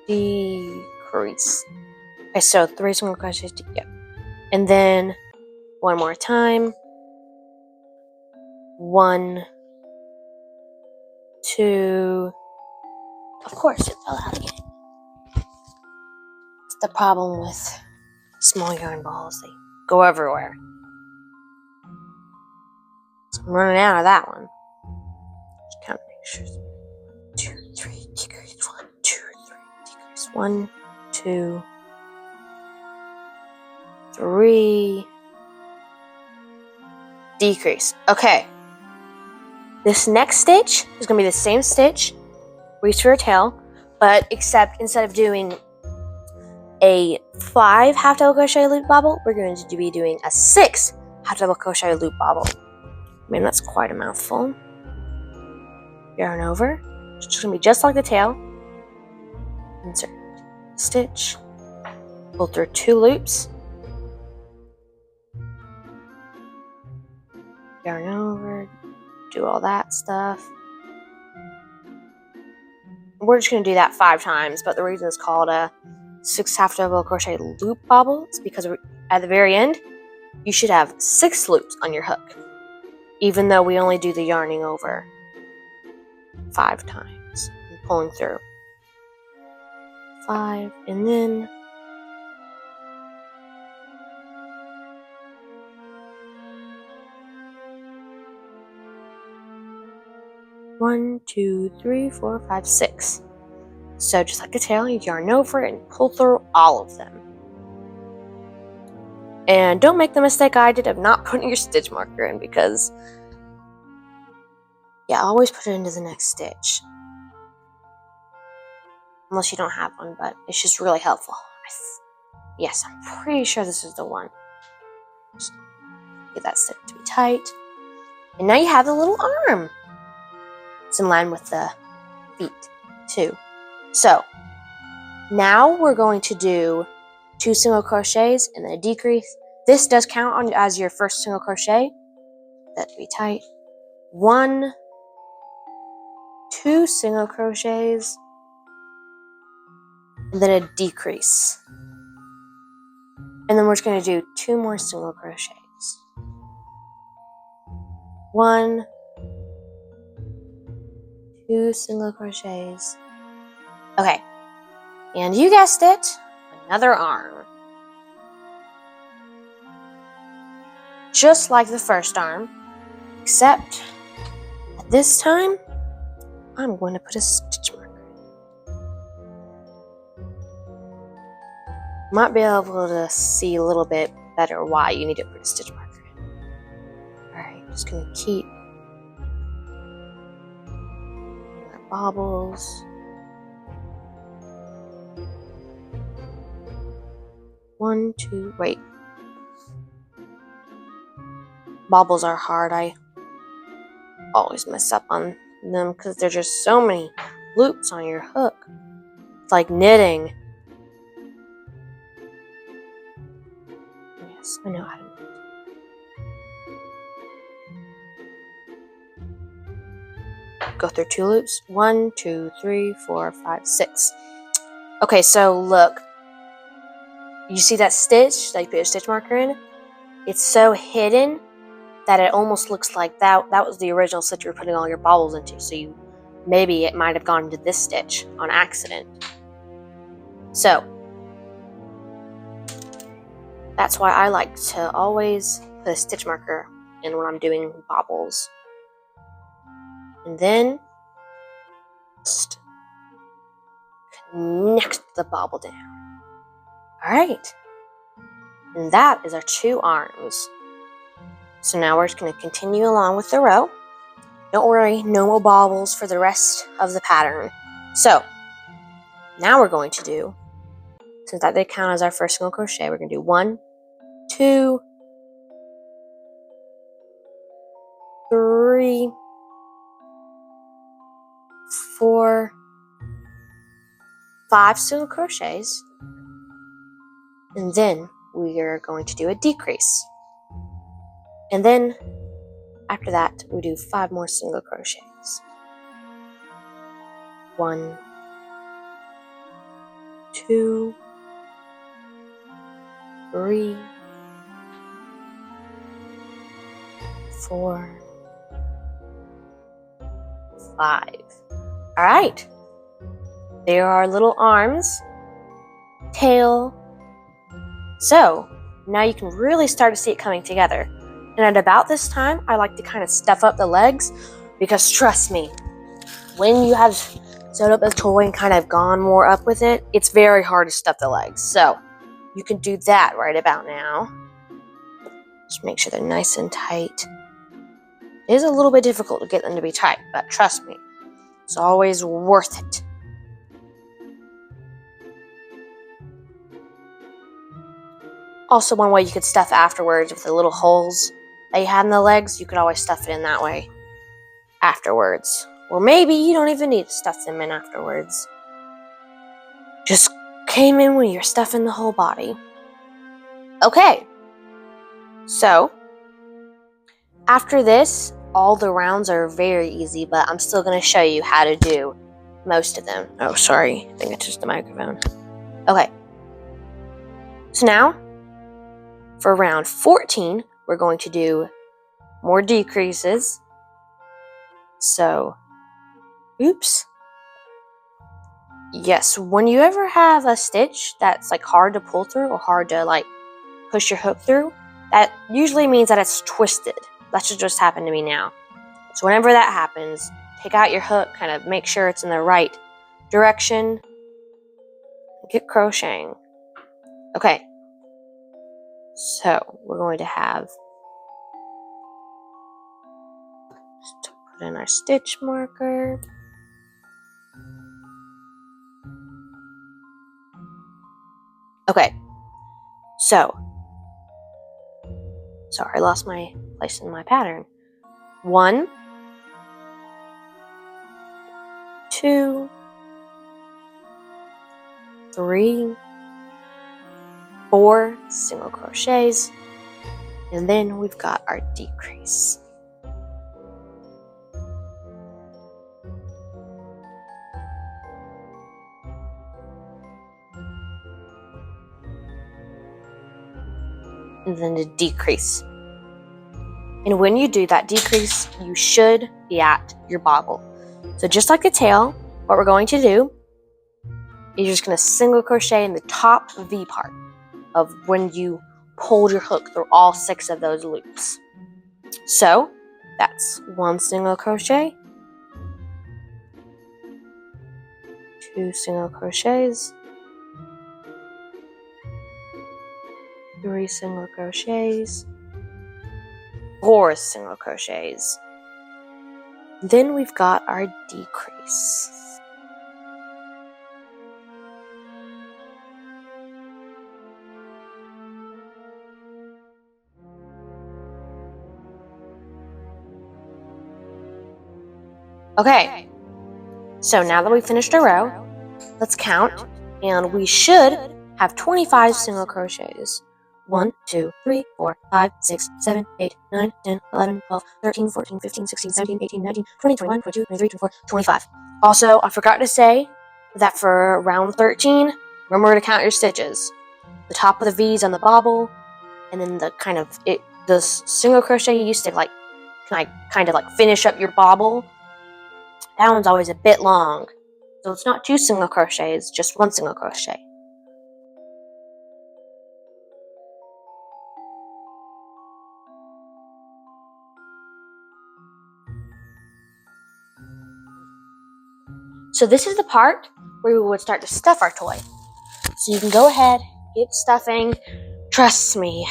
decrease. Okay, so 3 single crochets, yeah. And then one more time. 1, 2. Of course, it fell out again. It's the problem with small yarn balls. They go everywhere. So I'm running out of that one. Just count pictures. 2, 3, decrease. 1, 2, 3, decrease. 1, 2, 3. Decrease. Okay. This next stitch is going to be the same stitch, reach for a tail, but except instead of doing a 5 half double crochet loop bobble, we're going to be doing a 6 half double crochet loop bobble. Man, that's quite a mouthful. Yarn over. It's going to be just like the tail. Insert stitch. Pull through 2 loops. Yarn over. Do all that stuff. We're just going to do that 5 times, but the reason it's called a 6 half double crochet loop bobble is because at the very end, you should have 6 loops on your hook, even though we only do the yarning over 5 times and pulling through 5, and then 1, 2, 3, 4, 5, 6. So just like the tail, you yarn over and pull through all of them. And don't make the mistake I did of not putting your stitch marker in, because yeah, always put it into the next stitch. Unless you don't have one, but it's just really helpful. Yes, I'm pretty sure this is the one. Just get that stitch to be tight. And now you have the little arm. It's in line with the feet too. So now we're going to do 2 single crochets and then a decrease. This does count as your first single crochet. That to be tight. 1, 2 single crochets, and then a decrease. And then we're just going to do 2 more single crochets. 1, 2 single crochets. Okay, and you guessed it, another arm. Just like the first arm, except at this time, I'm going to put a stitch marker in. Might be able to see a little bit better why you need to put a stitch marker in. Alright, just going to keep our bobbles. 1, 2, wait. Bobbles are hard. I always mess up on them because there's just so many loops on your hook. It's like knitting. Yes, I know how to knit. Go through 2 loops. 1, 2, 3, 4, 5, 6. Okay, so look. You see that stitch that you put a stitch marker in? It's so hidden that it almost looks like that was the original stitch you were putting all your bobbles into. So maybe it might have gone into this stitch on accident. So that's why I like to always put a stitch marker in when I'm doing bobbles. And then just connect the bobble down. Alright. And that is our 2 arms. So now we're just going to continue along with the row. Don't worry, no more bobbles for the rest of the pattern. So now we're going to do, since that did count as our first single crochet, we're going to do 1, 2, 3, 4, 5 single crochets, and then we are going to do a decrease. And then after that, we do 5 more single crochets. 1, 2, 3, 4, 5. All right. There are little arms, tail. So now you can really start to see it coming together. And at about this time, I like to kind of stuff up the legs because trust me, when you have sewed up the toy and kind of gone more up with it, it's very hard to stuff the legs. So you can do that right about now. Just make sure they're nice and tight. It is a little bit difficult to get them to be tight, but trust me, it's always worth it. Also, one way you could stuff afterwards with the little holes that you had in the legs, you could always stuff it in that way afterwards. Or maybe you don't even need to stuff them in afterwards. Just came in when you're stuffing the whole body. Okay, so after this, all the rounds are very easy, but I'm still going to show you how to do most of them. Oh, sorry, I think I touched the microphone. Okay, so now for round 14, we're going to do more decreases. So, oops. Yes, when you ever have a stitch that's like hard to pull through or hard to like push your hook through, that usually means that it's twisted. That should just happen to me now. So whenever that happens, take out your hook, kind of make sure it's in the right direction. Get crocheting. Okay. So we're going to have just put in our stitch marker. Okay. So, sorry, I lost my place in my pattern. 1, 2, 3, 4 single crochets, and then we've got our decrease. And then a decrease. And when you do that decrease, you should be at your bobble. So just like the tail, what we're going to do is you're just going to single crochet in the top V part of when you pulled your hook through all 6 of those loops. So that's 1 single crochet, 2 single crochets, 3 single crochets, 4 single crochets. Then we've got our decrease. Okay, so now that we've finished a row, let's count, and we should have 25 single crochets. 1, 2, 3, 4, 5, 6, 7, 8, 9, 10, 11, 12, 13, 14, 15, 16, 17, 18, 19, 20, 21, 22, 23, 24, 25. Also, I forgot to say that for round 13, remember to count your stitches. The top of the V's on the bobble, and then the single crochet you used to kind of finish up your bobble. That one's always a bit long. So it's not 2 single crochets, just 1 single crochet. So this is the part where we would start to stuff our toy. So you can go ahead, get stuffing. Trust me,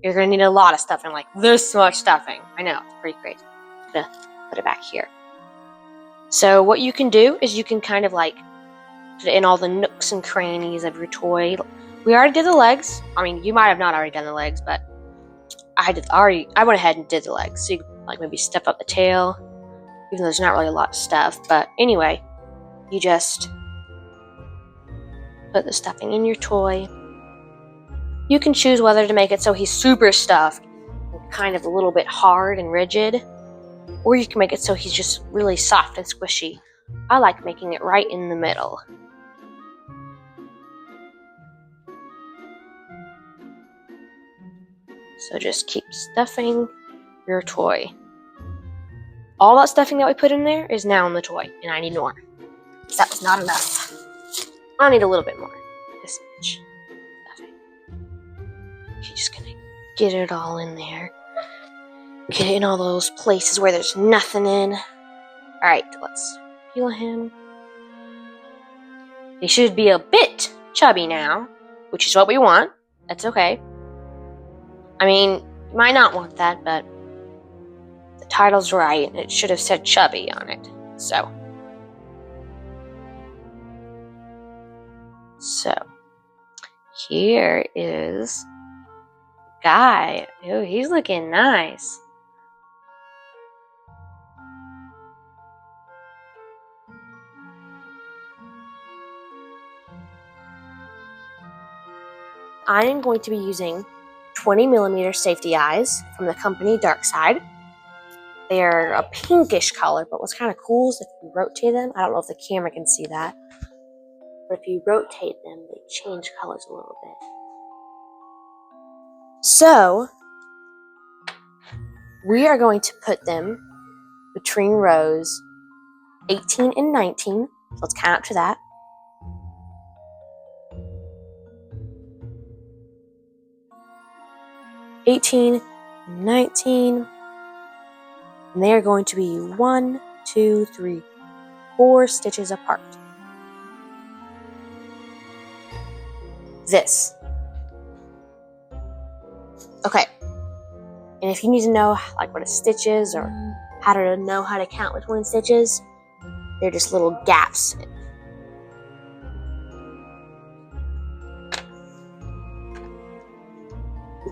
you're going to need a lot of stuffing, like this much stuffing. I know, it's pretty crazy. I'm going to put it back here. So what you can do is you can kind of put it in all the nooks and crannies of your toy. We already did the legs. I mean, you might have not already done the legs, but I went ahead and did the legs. So you can maybe stuff up the tail, even though there's not really a lot of stuff. But anyway, you just put the stuffing in your toy. You can choose whether to make it so he's super stuffed, kind of a little bit hard and rigid, or you can make it so he's just really soft and squishy. I like making it right in the middle. So just keep stuffing your toy. all that stuffing that we put in there is now in the toy, and I need more. Because that was not enough. I need a little bit more. This much stuffing. She's just gonna get it all in there. Get it in all those places where there's nothing in. Alright, let's peel him. He should be a bit chubby now, which is what we want. That's okay. I mean, you might not want that, but the title's right, and it should have said chubby on it. So, here is Guy. Ooh, he's looking nice. I am going to be using 20mm safety eyes from the company Darkside. They're a pinkish color, but what's kind of cool is if you rotate them, I don't know if the camera can see that, but if you rotate them, they change colors a little bit. So, we are going to put them between rows 18 and 19. So let's count up to that. 18, 19, and they are going to be 1, 2, 3, 4 stitches apart. This. Okay. And if you need to know like what a stitch is or how to know how to count between stitches, they're just little gaps.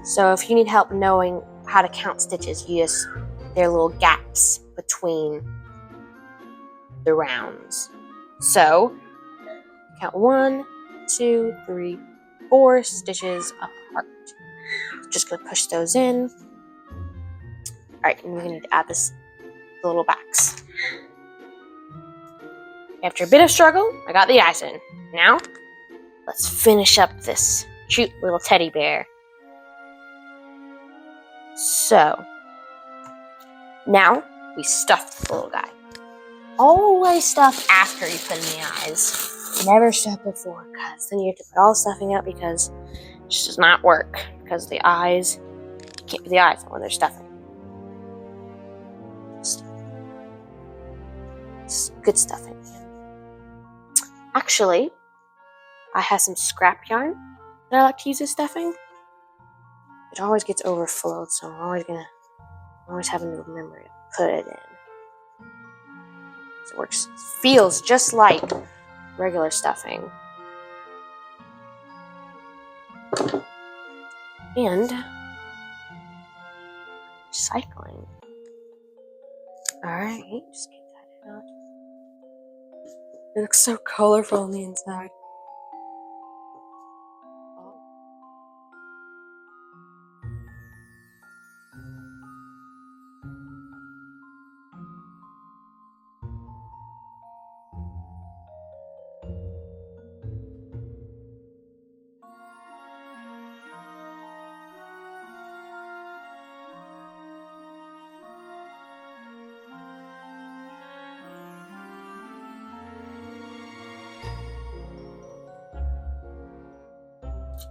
So if you need help knowing how to count stitches, they're little gaps between the rounds. So count 1, 2, 3, 4 stitches apart. Just gonna push those in. Alright, and we're gonna need to add the little backs. After a bit of struggle, I got the eyes in. Now, let's finish up this cute little teddy bear. So, now we stuff the little guy. Always stuff after you put in the eyes. Never stuff before, because then you have to put all the stuffing up because it just does not work. Because the eyes, you can't put the eyes on when they're stuffing. It's good stuffing. Actually, I have some scrap yarn that I like to use as stuffing. It always gets overflowed, so I'm always having to remember to put it in. So it works, feels just like regular stuffing. And recycling. Alright, just get that out. It looks so colorful on the inside.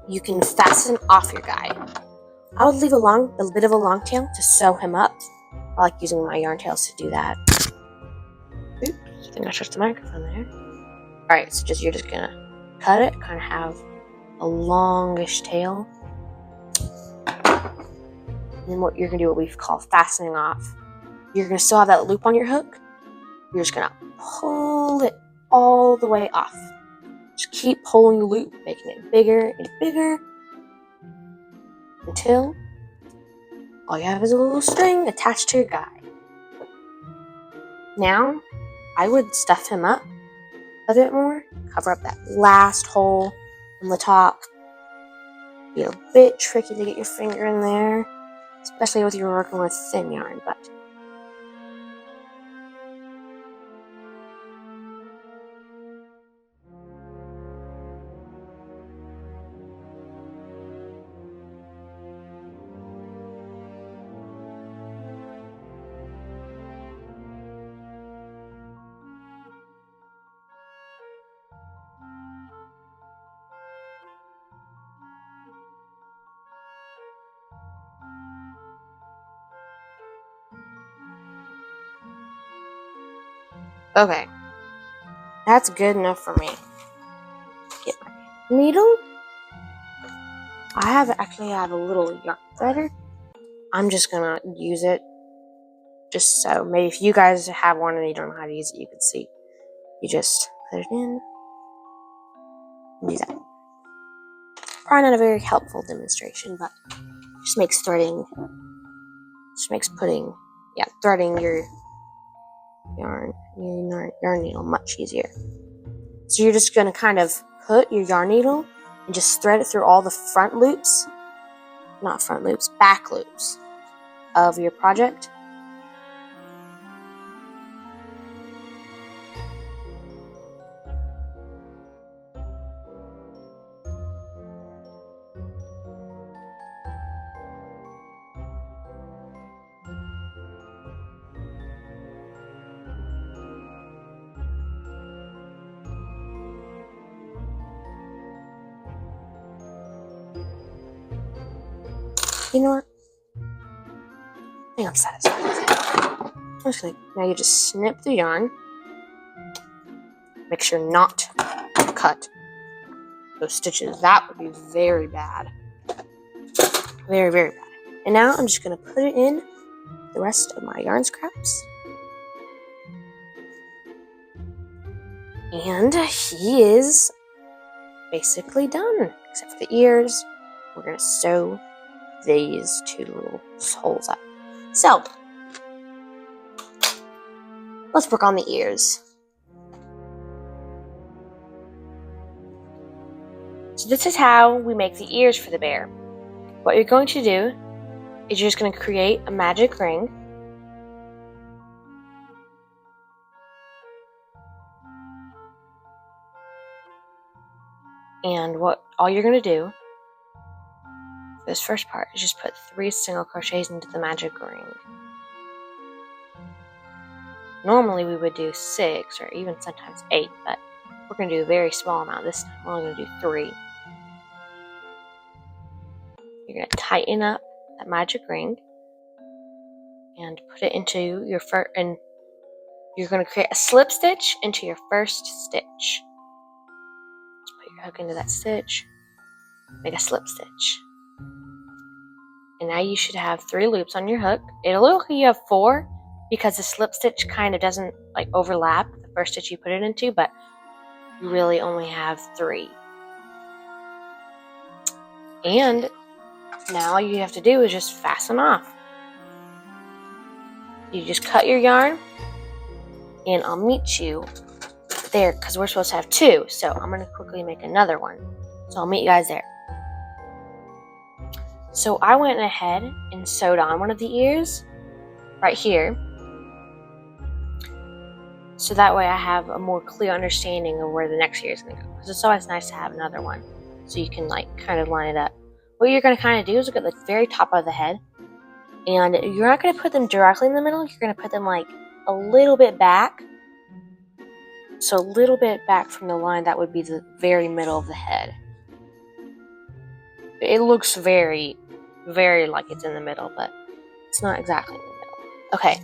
You can fasten off your guy. I would leave a bit of a long tail to sew him up. I like using my yarn tails to do that. Oops, I think I touched the microphone there. Alright, so you're just gonna cut it, kind of have a longish tail. And then what you're gonna do, what we call fastening off. You're gonna still have that loop on your hook. You're just gonna pull it all the way off. Just keep pulling the loop, making it bigger and bigger until all you have is a little string attached to your guy. Now, I would stuff him up a bit more, cover up that last hole on the top. Be a bit tricky to get your finger in there, especially if you're working with thin yarn, but Okay. That's good enough for me. Get my needle. I have a little yarn threader. I'm just gonna use it just so maybe if you guys have one and you don't know how to use it, you can see. You just put it in and do that. Probably not a very helpful demonstration, but just makes threading, threading your yarn needle much easier. So you're just gonna kind of put your yarn needle and just thread it through all the back loops of your project. You know what? I think I'm satisfied. Now you just snip the yarn. Make sure not to cut those stitches. That would be very bad. Very, very bad. And now I'm just going to put it in the rest of my yarn scraps. And he is basically done, except for the ears. We're going to sew these two little holes up. So, let's work on the ears. So this is how we make the ears for the bear. What you're going to do is you're just going to create a magic ring. And all you're going to do for this first part is just put 3 single crochets into the magic ring. Normally we would do 6 or even sometimes 8, but we're going to do a very small amount this time. We're only going to do 3. You're going to tighten up that magic ring and put it into your first, and you're going to create a slip stitch into your first stitch. Just put your hook into that stitch, make a slip stitch. And now you should have 3 loops on your hook. It'll look like you have 4 because the slip stitch kind of doesn't like overlap the first stitch you put it into, but you really only have 3. And now all you have to do is just fasten off. You just cut your yarn, and I'll meet you there because we're supposed to have 2. So I'm going to quickly make another one. So I'll meet you guys there. So I went ahead and sewed on one of the ears right here. So that way I have a more clear understanding of where the next ear is going to go. Because it's always nice to have another one so you can like kind of line it up. What you're going to kind of do is look at the very top of the head. And you're not going to put them directly in the middle. You're going to put them like a little bit back. So a little bit back from the line, that would be the very middle of the head. It looks very, very like it's in the middle, but it's not exactly in the middle. Okay.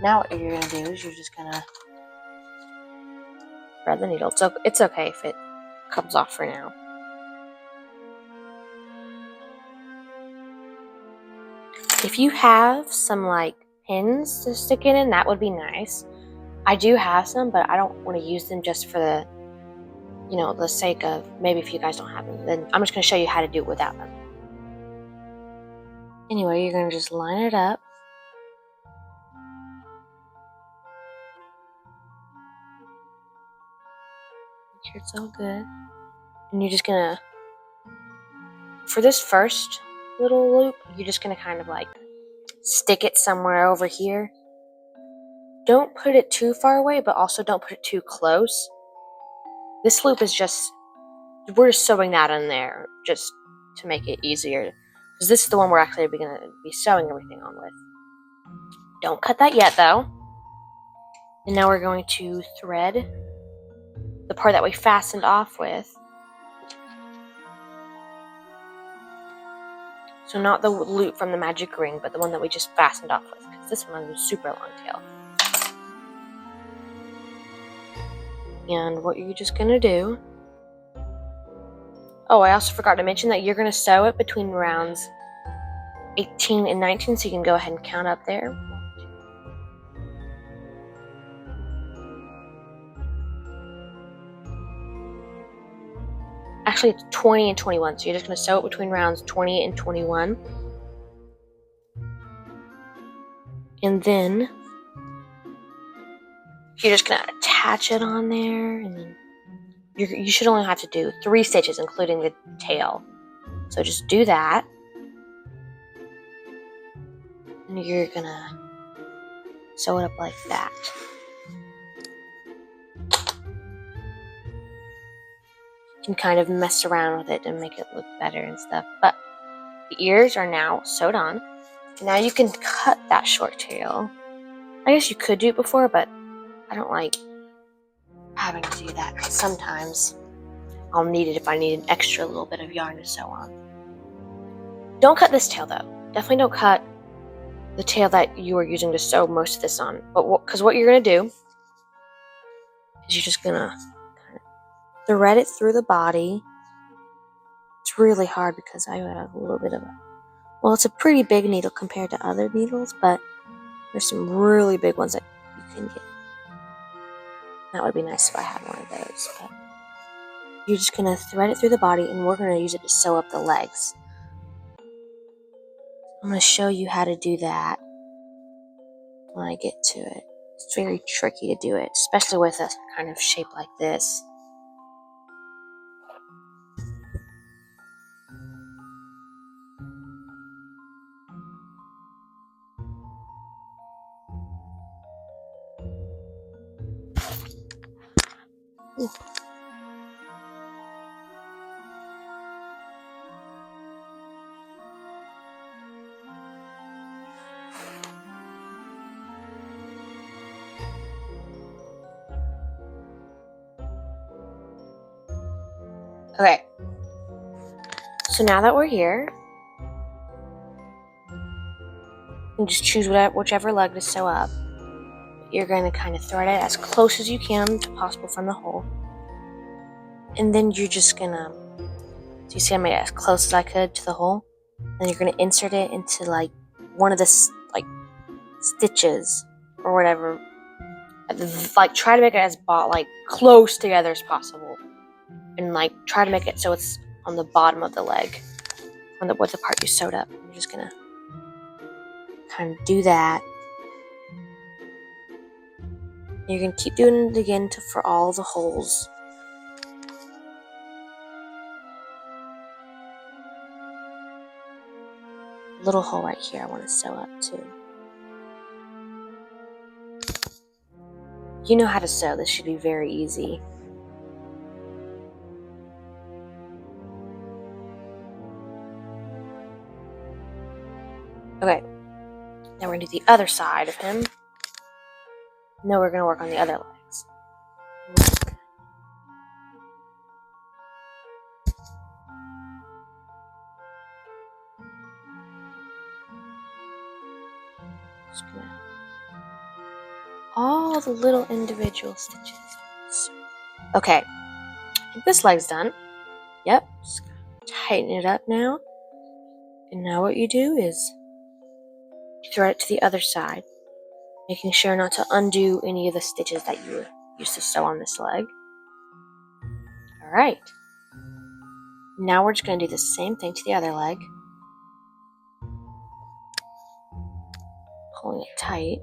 Now what you're going to do is you're just going to thread the needle. So it's okay if it comes off for now. If you have some like pins to stick it in, that would be nice. I do have some, but I don't want to use them just for the, the sake of maybe if you guys don't have them. Then I'm just going to show you how to do it without them. Anyway, you're going to just line it up. Make sure it's all good. And you're just going to, for this first little loop, you're just going to kind of like stick it somewhere over here. Don't put it too far away, but also don't put it too close. This loop is we're just sewing that in there just to make it easier. Because this is the one we're actually going to be sewing everything on with. Don't cut that yet, though. And now we're going to thread the part that we fastened off with. So not the loop from the magic ring, but the one that we just fastened off with. Because this one has a super long tail. And what you're just gonna do, oh, I also forgot to mention that you're gonna sew it between rounds 18 and 19, so you can go ahead and count up there. Actually, it's 20 and 21, so you're just gonna sew it between rounds 20 and 21. And then you're just gonna attach it on there, and then you should only have to do 3 stitches, including the tail. So just do that. And you're gonna sew it up like that. You can kind of mess around with it and make it look better and stuff. But the ears are now sewed on. Now you can cut that short tail. I guess you could do it before, but I don't like having to do that. Sometimes I'll need it if I need an extra little bit of yarn to sew on. Don't cut this tail though. Definitely don't cut the tail that you are using to sew most of this on. But because what you're gonna do is you're just gonna kind of thread it through the body. It's really hard because I have a little bit of a, well, it's a pretty big needle compared to other needles, but there's some really big ones that you can get. That would be nice if I had one of those. But you're just gonna thread it through the body, and we're gonna use it to sew up the legs. I'm gonna show you how to do that when I get to it. It's very tricky to do it, especially with a kind of shape like this. Ooh. Okay, so now that we're here, you can just choose whichever leg to sew up. You're going to kind of thread it as close as you can to possible from the hole. And then you're just going to, so you see I made it as close as I could to the hole. Then you're going to insert it into like one of the like stitches or whatever. Like try to make it as like close together as possible. And like try to make it so it's on the bottom of the leg, with the part you sewed up. You're just gonna kind of do that. You're gonna keep doing it again for all the holes. Little hole right here I want to sew up too. You know how to sew. This should be very easy. Okay, now we're going to do the other side of him. Now we're going to work on the other legs. Just gonna, all the little individual stitches. Okay, I think this leg's done. Yep, just gonna tighten it up now. And now what you do is you thread it to the other side, making sure not to undo any of the stitches that you used to sew on this leg. Alright. Now we're just going to do the same thing to the other leg. Pulling it tight.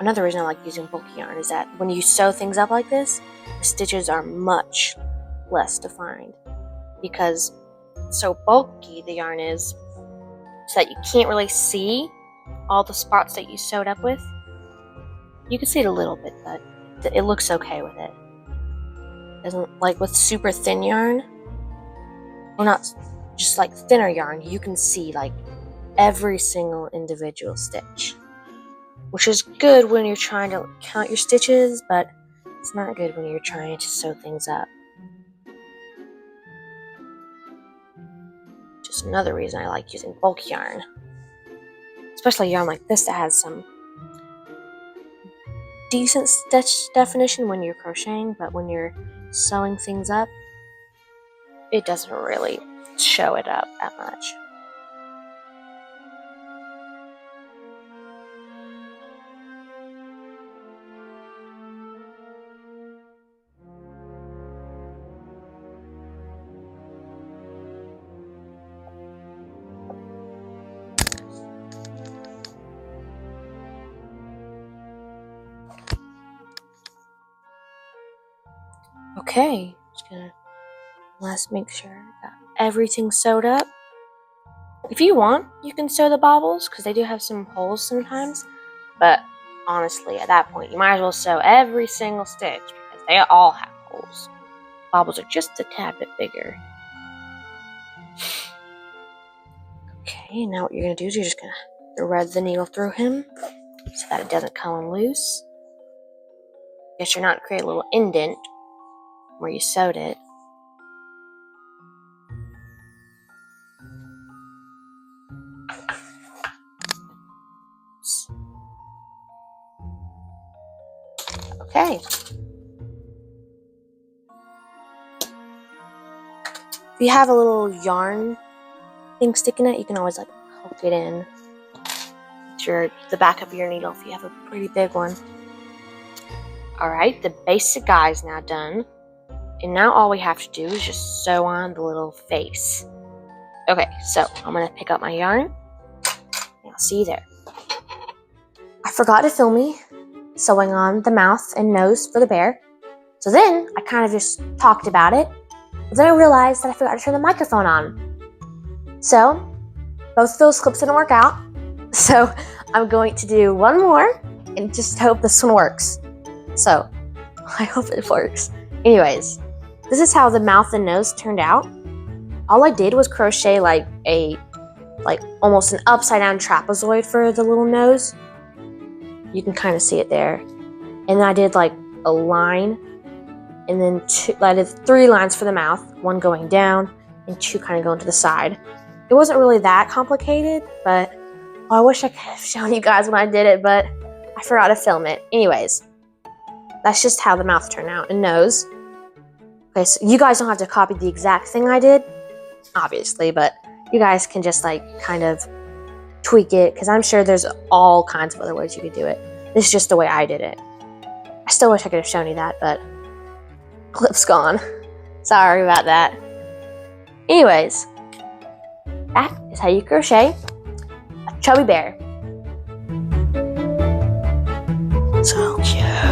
Another reason I like using bulky yarn is that when you sew things up like this, the stitches are much less defined. Because so bulky the yarn is, so that you can't really see all the spots that you sewed up with. You can see it a little bit, but it looks okay with it. Doesn't, like with super thin yarn, well, not just like thinner yarn, you can see like every single individual stitch, which is good when you're trying to count your stitches, but it's not good when you're trying to sew things up. It's another reason I like using bulk yarn. Especially yarn like this that has some decent stitch definition when you're crocheting, but when you're sewing things up, it doesn't really show it up that much. Okay, just gonna let's make sure I got everything sewed up. If you want, you can sew the bobbles because they do have some holes sometimes, but honestly, at that point, you might as well sew every single stitch because they all have holes. Bobbles are just a tad bit bigger. Okay, now what you're gonna do is you're just gonna thread the needle through him so that it doesn't come loose. Guess you're not create a little indent where you sewed it. Okay. If you have a little yarn thing sticking out, you can always like hook it in with the back of your needle if you have a pretty big one. Alright, the basic guy is now done. And now all we have to do is just sew on the little face. Okay, so I'm going to pick up my yarn. And I'll see you there. I forgot to film me sewing on the mouth and nose for the bear. So then I kind of just talked about it. But then I realized that I forgot to turn the microphone on. So both of those clips didn't work out. So I'm going to do one more and just hope this one works. So I hope it works. Anyways, this is how the mouth and nose turned out. All I did was crochet like almost an upside down trapezoid for the little nose. You can kind of see it there. And then I did like a line, and then I did 3 lines for the mouth, 1 going down and 2 kind of going to the side. It wasn't really that complicated, but I wish I could have shown you guys when I did it, but I forgot to film it. Anyways, that's just how the mouth turned out and nose. Okay, so you guys don't have to copy the exact thing I did, obviously, but you guys can just like kind of tweak it because I'm sure there's all kinds of other ways you could do it. This is just the way I did it. I still wish I could have shown you that, but clip's gone. Sorry about that. Anyways, that is how you crochet a chubby bear. So cute.